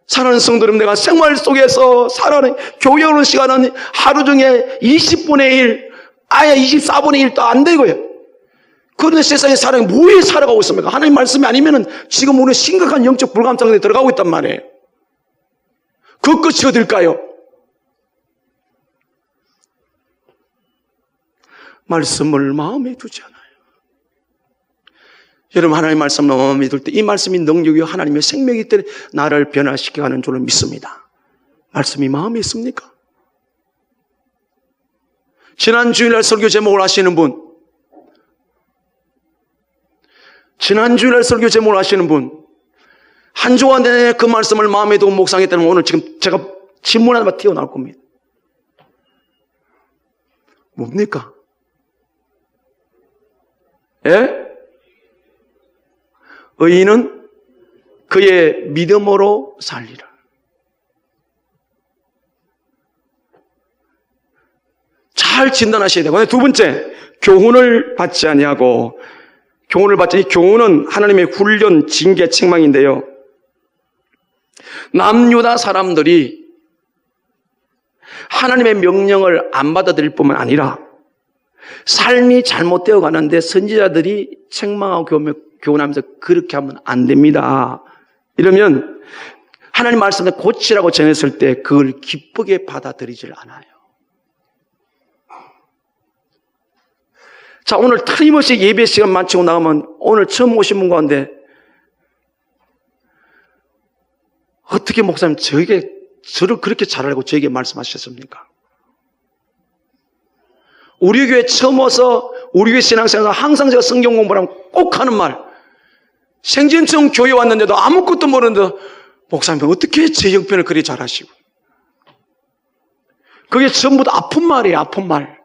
사랑하는 성도님, 내가 생활 속에서 살아가는 교회 오는 시간은 하루 중에 20분의 1, 아예 24분의 1도 안 되고요. 그런데 세상에 사람이 뭐에 살아가고 있습니까? 하나님 말씀이 아니면은 지금 우리는 심각한 영적 불감증에 들어가고 있단 말이에요. 그 끝이 어딜까요? 말씀을 마음에 두지 않아요. 여러분 하나님 말씀을 마음에 둘 때 이 말씀이 능력이요 하나님의 생명이기 때문에 나를 변화시켜 가는 줄을 믿습니다. 말씀이 마음에 있습니까? 지난 주일날 설교 제목을 아시는 분, 지난 주일날 설교 제목을 아시는 분, 한 주간 내내 그 말씀을 마음에 두고 묵상했다면 오늘 지금 제가 질문 하나만 튀어나올 겁니다. 뭡니까? 예? 의인은 그의 믿음으로 살리라. 잘 진단하셔야 되고, 두 번째, 교훈을 받지 아니하고, 교훈을 받지, 교훈은 하나님의 훈련, 징계, 책망인데요. 남유다 사람들이 하나님의 명령을 안 받아들일 뿐만 아니라 삶이 잘못되어 가는데 선지자들이 책망하고 교훈하면서 그렇게 하면 안 됩니다. 이러면 하나님 말씀을 고치라고 전했을 때 그걸 기쁘게 받아들이질 않아요. 자, 오늘 틀림없이 예배 시간 마치고 나가면 오늘 처음 오신 분 가운데 어떻게 목사님 저를 그렇게 잘 알고 저에게 말씀하셨습니까? 우리 교회 처음 와서 우리 교회 신앙생활에서 항상 제가 성경 공부를 하면 꼭 하는 말, 생전처럼 교회 왔는데도 아무것도 모르는데 목사님 어떻게 제 형편을 그리 잘하시고, 그게 전부 다 아픈 말이에요. 아픈 말.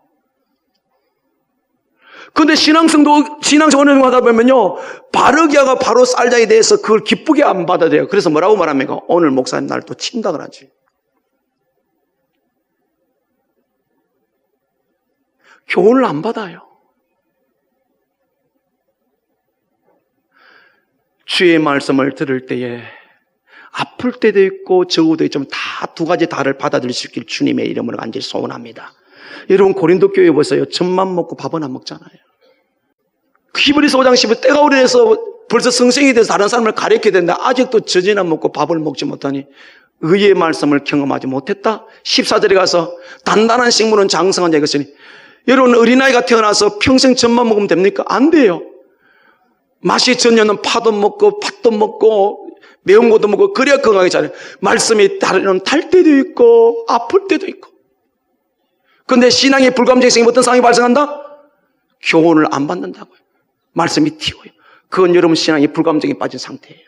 근데 신앙생활 어느 정도 하다 보면요, 바르게 하고 바로 살자에 대해서 그걸 기쁘게 안 받아들여요. 그래서 뭐라고 말합니까? 오늘 목사님 날 또 침닥을 하지. 교훈을 안 받아요. 주의 말씀을 들을 때에 아플 때도 있고 적어도 있지만 다 두 가지 다를 받아들일 수 있길 주님의 이름으로 간절히 소원합니다. 여러분 고린도 교회 보세요. 젖만 먹고 밥은 안 먹잖아요. 히브리서 5장 10절 때가 오래돼서 벌써 성생이 돼서 다른 사람을 가르쳐야 된다. 아직도 젖이나 먹고 밥을 먹지 못하니 의의 말씀을 경험하지 못했다. 14절에 가서 단단한 식물은 장성한 자가 있으니, 여러분 어린아이가 태어나서 평생 젖만 먹으면 됩니까? 안 돼요. 맛이 전혀는 파도 먹고 팥도 먹고 매운 것도 먹고 그래야 건강하게 자라요. 말씀이 다른 탈 때도 있고 아플 때도 있고. 그런데 신앙의 불감정성이 어떤 상황이 발생한다? 교훈을 안 받는다고요. 말씀이 튀어요. 그건 여러분 신앙의 불감정에 빠진 상태예요.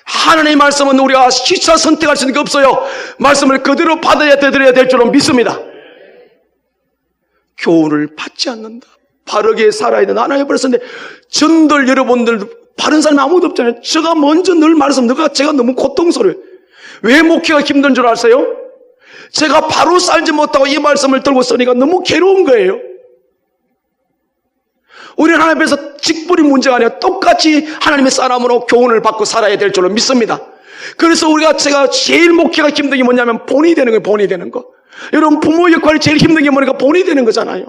하나님의 말씀은 우리가 시차 선택할 수 있는 게 없어요. 말씀을 그대로 받아들여야 될 줄로 믿습니다. 교훈을 받지 않는다. 바르게 살아야 된다. 하나 해버렸었는데, 전들 여러분들 바른 사람이 아무도 없잖아요. 제가 먼저 늘 말씀드리고 제가 너무 고통스러워요. 왜 목회가 힘든 줄 아세요? 제가 바로 살지 못하고 이 말씀을 들고 쓰니까 너무 괴로운 거예요. 우리는 하나님 앞에서 직분이 문제가 아니라 똑같이 하나님의 사람으로 교훈을 받고 살아야 될 줄로 믿습니다. 그래서 제가 제일 목회가 힘든 게 뭐냐면 본이 되는 거예요. 본이 되는 거. 여러분 부모 역할이 제일 힘든 게 뭐니까 본이 되는 거잖아요.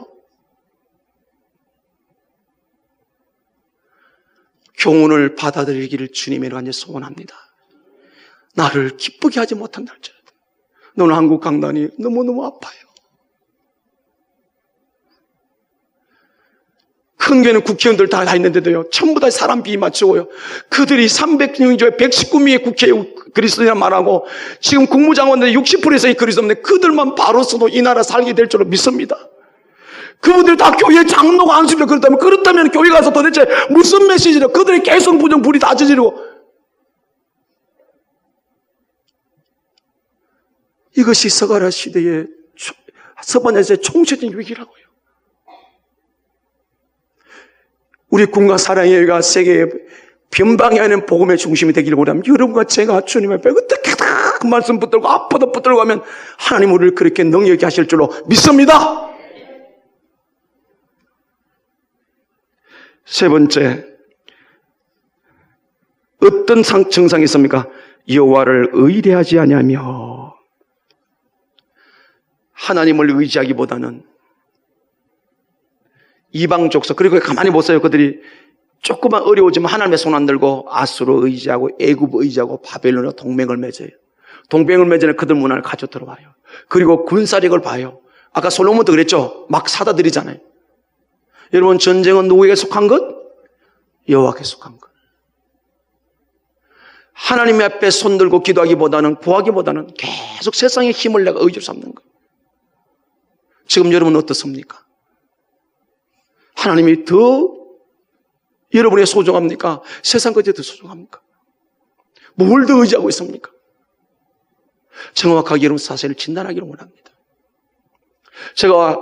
교훈을 받아들이기를 주님의 간절히 소원합니다. 나를 기쁘게 하지 못한다 할지라도 너는 한국 강단이 너무너무 아파요. 큰 교회는 국회의원들 다 있는데도요, 전부 다 사람 비위 맞추고요. 그들이 300명 중에 119명의 국회에 그리스도인이라 말하고 지금 국무장관들 60% 이상이 그리스도인데 그들만 바로서도 이 나라 살게 될 줄로 믿습니다. 그분들 다 교회 장로가 안수를 그렇다면 교회 가서 도대체 무슨 메시지로 그들의 개성 부정 불이 다 저지르고, 이것이 서가라 시대의 서반야의 총체적인 위기라고요. 우리 군과 사랑의 여기가 세계의 변방에 있는 복음의 중심이 되기를 원하면 여러분과 제가 주님 앞에 어떻게 그 말씀 붙들고 앞으로 붙들고 하면 하나님 우리를 그렇게 능력이 하실 줄로 믿습니다. 세 번째, 어떤 증상이 있습니까? 여호와를 의뢰하지 아니하며, 하나님을 의지하기보다는 이방 족속, 그리고 가만히 보세요. 그들이 조금만 어려워지면 하나님의 손 안 들고 아수르 의지하고 애굽 의지하고 바벨론과 동맹을 맺어요. 동맹을 맺으면 그들 문화를 가져 들어와요. 그리고 군사력을 봐요. 아까 솔로몬도 그랬죠. 막 사다 드리잖아요. 여러분 전쟁은 누구에게 속한 것? 여호와께 속한 것. 하나님 앞에 손들고 기도하기보다는 구하기보다는 계속 세상의 힘을 내가 의지로 삼는 것. 지금 여러분은 어떻습니까? 하나님이 더 여러분의 소중합니까? 세상 것이 더 소중합니까? 뭘 더 의지하고 있습니까? 정확하게 여러분 사실을 진단하기를 원합니다. 제가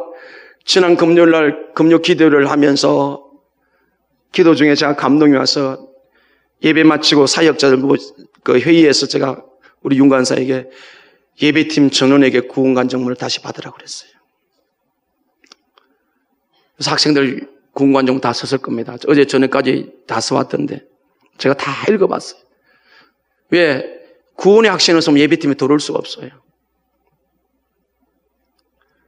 지난 금요일 날 금요 기도를 하면서 기도 중에 제가 감동이 와서 예배 마치고 사역자들 그 회의에서 제가 우리 윤관사에게 예배팀 전원에게 구원간증문을 다시 받으라고 그랬어요. 그래서 학생들 군관종 다 썼을 겁니다. 어제 저녁까지 다 써왔던데 제가 다 읽어봤어요. 왜? 구원의 학생을 쓰면 예배팀에 들어올 수가 없어요.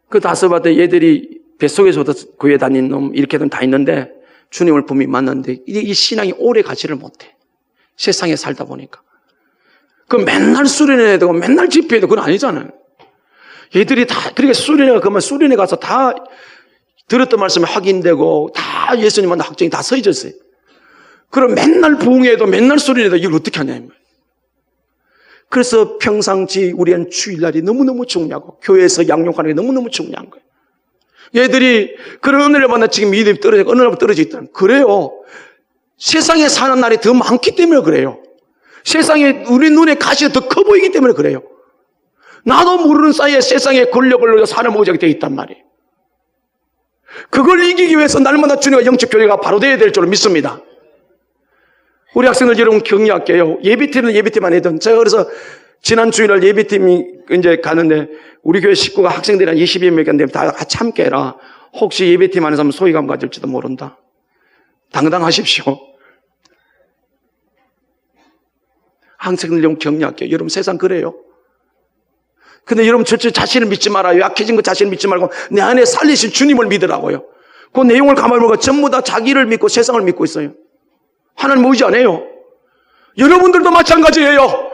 그 다 써봤더니 얘들이 뱃속에서부터 교회 다닌 놈 이렇게든 다 있는데 주님을 분명히 만났는데 이 신앙이 오래 가지를 못해. 세상에 살다 보니까. 그 맨날 수련회에 되고 맨날 집회에 되고 그건 아니잖아요. 얘들이 다 그렇게 수련회가 그러면 수련회 가서 다 들었던 말씀이 확인되고 다 예수님 만나 확정이 다 서있었어요. 그럼 맨날 부흥회도 맨날 수련회도 이걸 어떻게 하냐. 그래서 평상시 우리는 주일날이 너무너무 중요하고 교회에서 양육하는 게 너무너무 중요한 거예요. 얘들이 그런 은혜를 만나 지금 믿음이 떨어지고 어느 날부터 떨어져 있다는 그래요. 세상에 사는 날이 더 많기 때문에 그래요. 세상에 우리 눈에 가시가 더 커 보이기 때문에 그래요. 나도 모르는 사이에 세상에 권력을 사는 모자가 되어 있단 말이에요. 그걸 이기기 위해서 날마다 주님과 영적 교제가 바로 되어야 될 줄로 믿습니다. 우리 학생들 여러분 격려할게요. 예배팀은 예배팀만 해도 제가 그래서 지난 주일날 예배팀이 이제 가는데 우리 교회 식구가 학생들이 한 20여 명 되면 다 같이 함께 해라. 혹시 예배팀 안에서 하면 소외감 가질지도 모른다. 당당하십시오. 학생들 좀 격려할게요. 여러분 세상 그래요. 근데 여러분 절대 자신을 믿지 말아요. 약해진 거 자신을 믿지 말고 내 안에 살리신 주님을 믿으라고요. 그 내용을 가만히 보고 전부 다 자기를 믿고 세상을 믿고 있어요. 하나님 의지 안 해요. 여러분들도 마찬가지예요.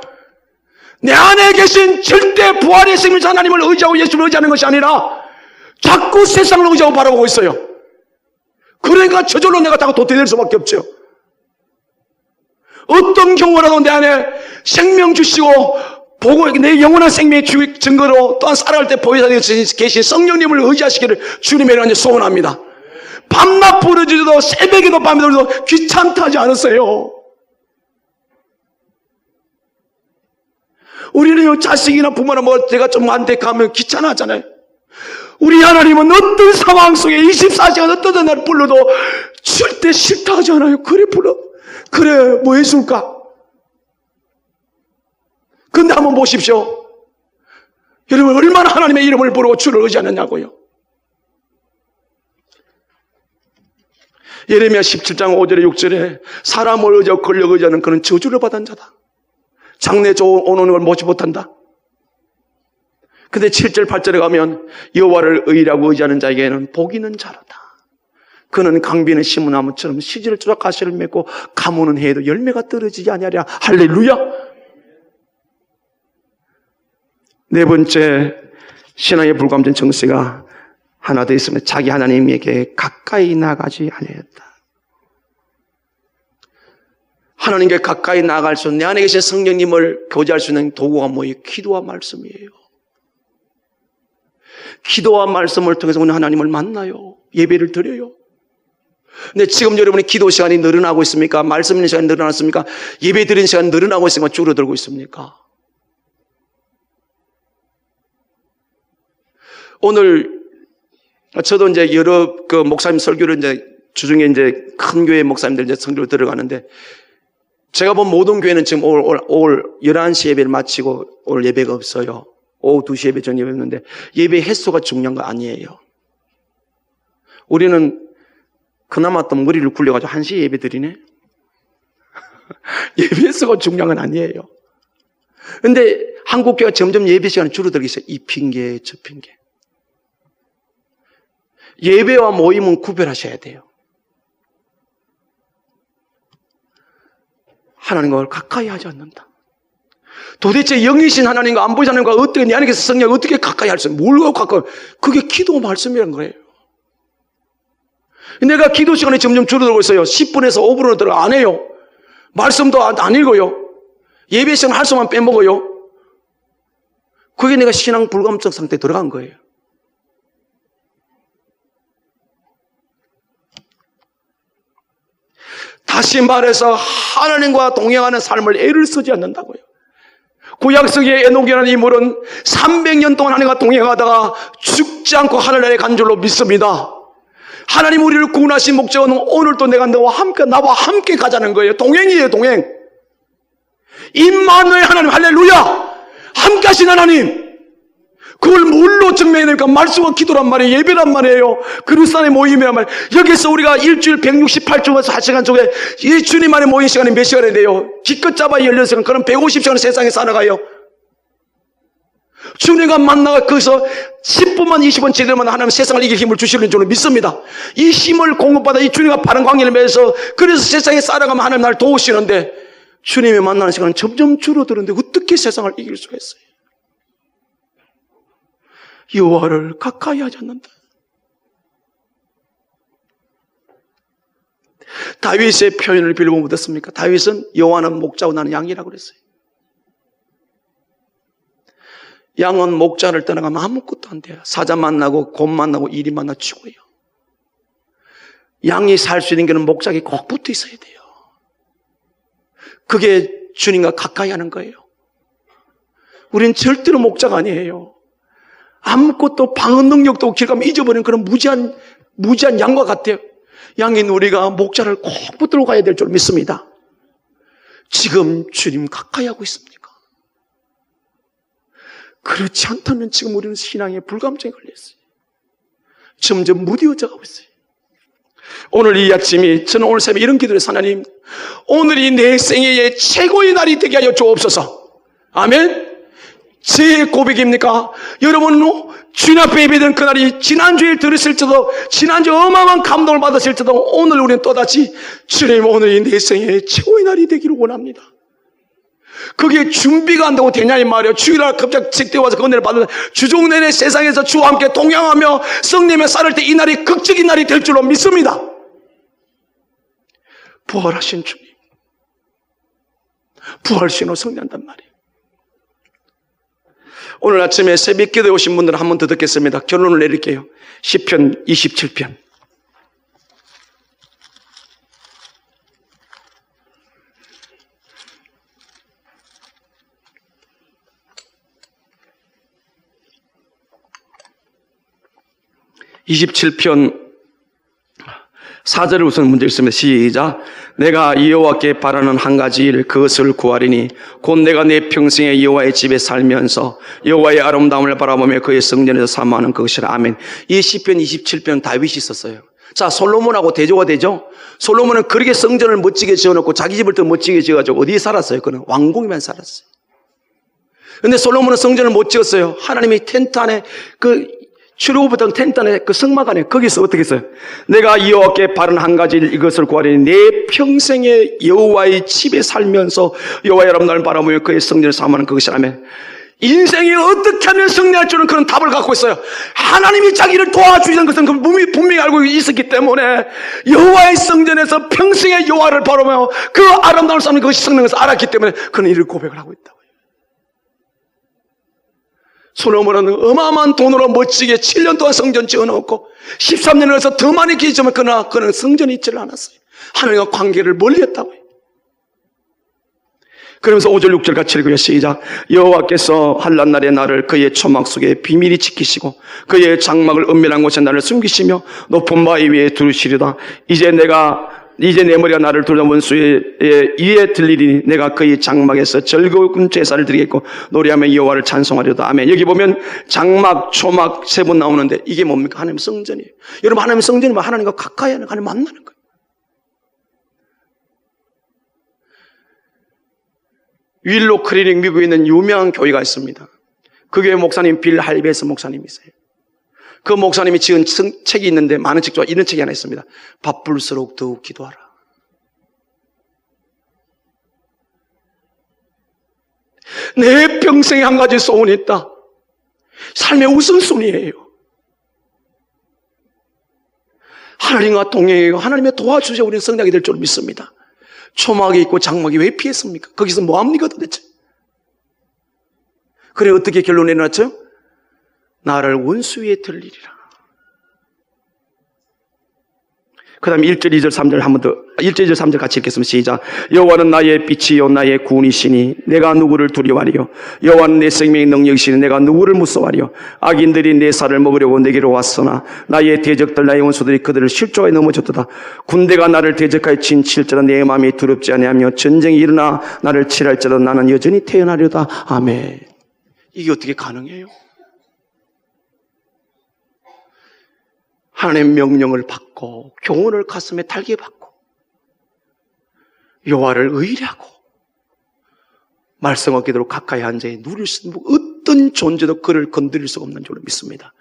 내 안에 계신 절대 부활의 생명자 하나님을 의지하고 예수를 의지하는 것이 아니라 자꾸 세상을 의지하고 바라보고 있어요. 그러니까 저절로 내가 자꾸 도태될 수밖에 없죠. 어떤 경우라도 내 안에 생명 주시고 보고 내 영원한 생명의 증거로 또한 살아갈 때 보여야 계신 성령님을 의지하시기를 주님의 이름으로 소원합니다. 밤낮 부르짖어도 새벽에도 밤에도 귀찮다 하지 않으세요. 우리는 자식이나 부모나 뭐 제가 좀 안택하면 귀찮아 하잖아요. 우리 하나님은 어떤 상황 속에 24시간 어떤 날 불러도 절대 싫다 하지 않아요. 그래 불러. 그래 뭐 해줄까? 근데 한번 보십시오. 여러분 얼마나 하나님의 이름을 부르고 주를 의지하느냐고요. 예레미야 17장 5절에 6절에 사람을 의지하고 권력 의지하는 그는 저주를 받은 자다. 장래 오는 걸 모지 못한다. 근데 7절 8절에 가면 여호와를 의라고 의지하는 자에게는 복이 있는 자로다. 그는 강비는 심은 나무처럼 시지를 쫓아 가시를 맺고 가무는 해에도 열매가 떨어지지 아니하리라. 할렐루야. 네 번째 신앙의 불감증 정세가 하나 더 있으면 자기 하나님에게 가까이 나가지 아니했다. 하나님께 가까이 나아갈 수 있는 내 안에 계신 성령님을 교제할 수 있는 도구가 뭐예요? 기도와 말씀이에요. 기도와 말씀을 통해서 오늘 하나님을 만나요. 예배를 드려요. 근데 지금 여러분의 기도 시간이 늘어나고 있습니까? 말씀 있는 시간이 늘어났습니까? 예배 드리는 시간이 늘어나고 있습니까? 줄어들고 있습니까? 오늘 저도 이제 여러 그 목사님 설교를 이제 주중에 이제 큰 교회 목사님들 이제 설교를 들어가는데 제가 본 모든 교회는 지금 올 11시 예배를 마치고 올 예배가 없어요. 오후 2시 예배 전 예배였는데 예배 횟수가 중요한 거 아니에요. 우리는 그나마 또 머리를 굴려가지고 1시에 예배 드리네. 예배 횟수가 중요한 건 아니에요. 근데 한국 교회가 점점 예배 시간이 줄어들고 있어요. 이 핑계 저 핑계. 예배와 모임은 구별하셔야 돼요. 하나님과 가까이 하지 않는다. 도대체 영이신 하나님과 안 보이는 하나님과 어떻게 내 안에 계신 성령을 어떻게 가까이 할 수 있어요? 뭘 가까이? 그게 기도 말씀이라는 거예요. 내가 기도 시간이 점점 줄어들고 있어요. 10분에서 5분으로 들어가 안 해요. 말씀도 안 읽어요. 예배 시간 할 수만 빼먹어요. 그게 내가 신앙 불감증 상태에 들어간 거예요. 다시 말해서 하나님과 동행하는 삶을 애를 쓰지 않는다고요. 구약성의 에녹이라는 인물은 300년 동안 하나님과 동행하다가 죽지 않고 하늘나라에 간 줄로 믿습니다. 하나님 우리를 구원하신 목적은 오늘도 내가 나와 함께 가자는 거예요. 동행이에요, 동행. 임마누엘 하나님, 할렐루야! 함께 하신 하나님. 그걸 뭘로 증명해야 됩니까? 말씀과 기도란 말이에요. 예배란 말이에요. 그리스도의 모임이란 말이에요. 여기서 우리가 일주일 168주에서 4시간 속에 이 주님 안에 모인 시간이 몇 시간이 돼요? 기껏 잡아 16시간. 그럼 150시간 세상에 살아가요. 주님과 만나가 거기서 10분만 20분 제대로만 하나님 세상을 이길 힘을 주시는 줄로 믿습니다. 이 힘을 공급받아 이 주님과 바른 관계를 맺어서 그래서 세상에 살아가면 하나님 나를 도우시는데 주님이 만나는 시간은 점점 줄어드는데 어떻게 세상을 이길 수가 있어요? 여호와를 가까이 하지 않는다. 다윗의 표현을 빌려보면 어떻습니까? 다윗은 여호와는 목자고 나는 양이라고 그랬어요. 양은 목자를 떠나가면 아무것도 안 돼요. 사자 만나고 곰 만나고 이리 만나 죽어요. 양이 살 수 있는 게는 목자에게 꼭 붙어 있어야 돼요. 그게 주님과 가까이 하는 거예요. 우리는 절대로 목자가 아니에요. 아무것도 방어 능력도 없고 길 가면 잊어버리는 그런 무지한 양과 같아요. 양인 우리가 목자를 꼭 붙들고 가야 될 줄 믿습니다. 지금 주님 가까이 하고 있습니까? 그렇지 않다면 지금 우리는 신앙에 불감증에 걸렸어요. 점점 무뎌져 가고 있어요. 오늘 이 아침이 저는 오늘 새벽에 이런 기도를 했어요. 하나님, 오늘이 내 생애의 최고의 날이 되게 하여 주옵소서. 아멘. 제 고백입니까? 여러분 주님 앞에 예배드린 그날이 지난주에 들으실지도 지난주 어마어마한 감동을 받으실지도 오늘 우리는 또다시 주님 오늘이 내 생애의 최고의 날이 되기를 원합니다. 그게 준비가 안 되고 되냐 이 말이에요. 주일날 갑자기 직대 와서 그 은혜를 받는 주중 내내 세상에서 주와 함께 동행하며 성령의 살을 때 이 날이 극적인 날이 될 줄로 믿습니다. 부활하신 주님, 부활신으로 승리한단 말이에요. 오늘 아침에 새벽 기도에 오신 분들은 한 번 더 듣겠습니다. 결론을 내릴게요. 시편 27편. (27편) 4절을 우선 문제 읽습니다. 시작. 내가 여호와께 바라는 한 가지 일 그것을 구하리니 곧 내가 내 평생에 여호와의 집에 살면서 여호와의 아름다움을 바라보며 그의 성전에서 사모하는 그것이라. 아멘. 이 시편 27편 다윗이 썼어요. 자, 솔로몬하고 대조가 되죠. 솔로몬은 그렇게 성전을 멋지게 지어놓고 자기 집을 더 멋지게 지어가지고 어디에 살았어요? 그는 왕궁에만 살았어요. 근데 솔로몬은 성전을 못 지었어요. 하나님이 텐트 안에 출애굽했던 텐트 안에 그 성막 안에 거기서 어떻게 했어요? 내가 여호와께 바른 한 가지 이것을 구하리니 내 평생에 여호와의 집에 살면서 여호와의 아름다움을 바라보며 그의 성전을 사모하는 그것이라며. 인생이 어떻게 하면 승리할 줄은 그런 답을 갖고 있어요. 하나님이 자기를 도와주시는 것은 그 분명히 알고 있었기 때문에 여호와의 성전에서 평생에 여호와를 바라보며 그 아름다움을 쌓는 그것이 성령인 것을 알았기 때문에 그는 이를 고백을 하고 있다고요. 솔로몬은 어마어마한 돈으로 멋지게 7년 동안 성전 지어놓고 13년을 해서 더 많이 기지만 그러나 그는 성전이 있지를 않았어요. 하나님과 관계를 멀리했다고요. 그러면서 5절 6절 같이 읽어요. 시작. 여호와께서 한란날에 나를 그의 초막 속에 비밀히 지키시고 그의 장막을 은밀한 곳에 나를 숨기시며 높은 바위 위에 두르시리다. 이제 내 머리가 나를 둘러 원수의 이에 들리리니 내가 그의 장막에서 즐거운 제사를 드리겠고 노래하며 여호와를 찬송하리로다. 아멘. 여기 보면 장막, 초막 세 번 나오는데 이게 뭡니까? 하나님 성전이에요. 여러분, 하나님 성전이면 하나님과 가까이 하는, 하나님 만나는 거예요. 윌로 클리닉 미국에 있는 유명한 교회가 있습니다. 그 교회 목사님 빌 할베스 목사님이세요. 그 목사님이 지은 책이 있는데 많은 책 중에 이런 책이 하나 있습니다. 바쁠수록 더욱 기도하라. 내 평생에 한 가지 소원이 있다. 삶의 우선순위예요. 하나님과 동행하고 하나님의 도와주셔 우리는 성장이 될 줄 믿습니다. 초막이 있고 장막이 왜 피했습니까? 거기서 뭐합니까 도대체? 그래 어떻게 결론 내놨죠? 나를 원수 위에 들리리라. 그 다음에 1절, 2절, 3절 한 번 더 1절, 2절, 3절 같이 읽겠습니다. 시작. 여호와는 나의 빛이요 나의 구원이시니 내가 누구를 두려워하리요. 여호와는 내 생명의 능력이시니 내가 누구를 무서워하리요. 악인들이 내 살을 먹으려고 내게로 왔으나 나의 대적들 나의 원수들이 그들을 실족하여 넘어졌도다. 군대가 나를 대적하여 진칠지라 내 마음이 두렵지 아니하며 전쟁이 일어나 나를 칠할지라 나는 여전히 태어나려다. 아멘. 이게 어떻게 가능해요? 하나님의 명령을 받고 교훈을 가슴에 달게 받고 여호와를 의뢰하고 말씀 얻기도록 가까이 앉아 누릴 수 있는 어떤 존재도 그를 건드릴 수가 없는 줄로 믿습니다.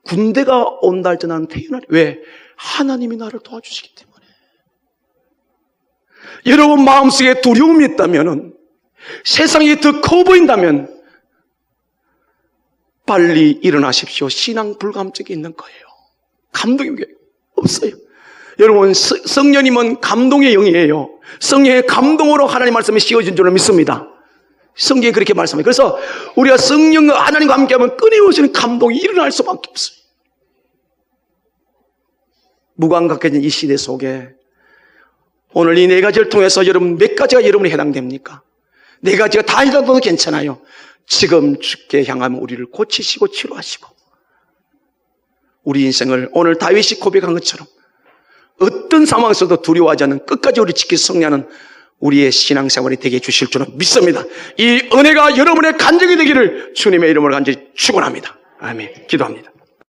군대가 온다 할때 나는 태어나리. 왜? 하나님이 나를 도와주시기 때문에. 여러분 마음속에 두려움이 있다면, 세상이 더 커 보인다면 빨리 일어나십시오. 신앙 불감증이 있는 거예요. 감동이 없어요. 여러분 성령님은 감동의 영이에요. 성령의 감동으로 하나님 말씀이 씌워진 줄로 믿습니다. 성경이 그렇게 말씀해요. 그래서 우리가 성령과 하나님과 함께하면 끊임없이 감동이 일어날 수밖에 없어요. 무감각해진 이 시대 속에 오늘 이 네 가지를 통해서 여러분 몇 가지가 여러분에 해당됩니까? 네 가지가 다 해당돼도 괜찮아요. 지금 주께 향하면 우리를 고치시고 치료하시고 우리 인생을 오늘 다윗이 고백한 것처럼 어떤 상황에서도 두려워하지 않는 끝까지 우리 지킬 승리하는 우리의 신앙생활이 되게 해주실 줄은 믿습니다. 이 은혜가 여러분의 간증이 되기를 주님의 이름으로 간절히 축원합니다. 아멘. 기도합니다.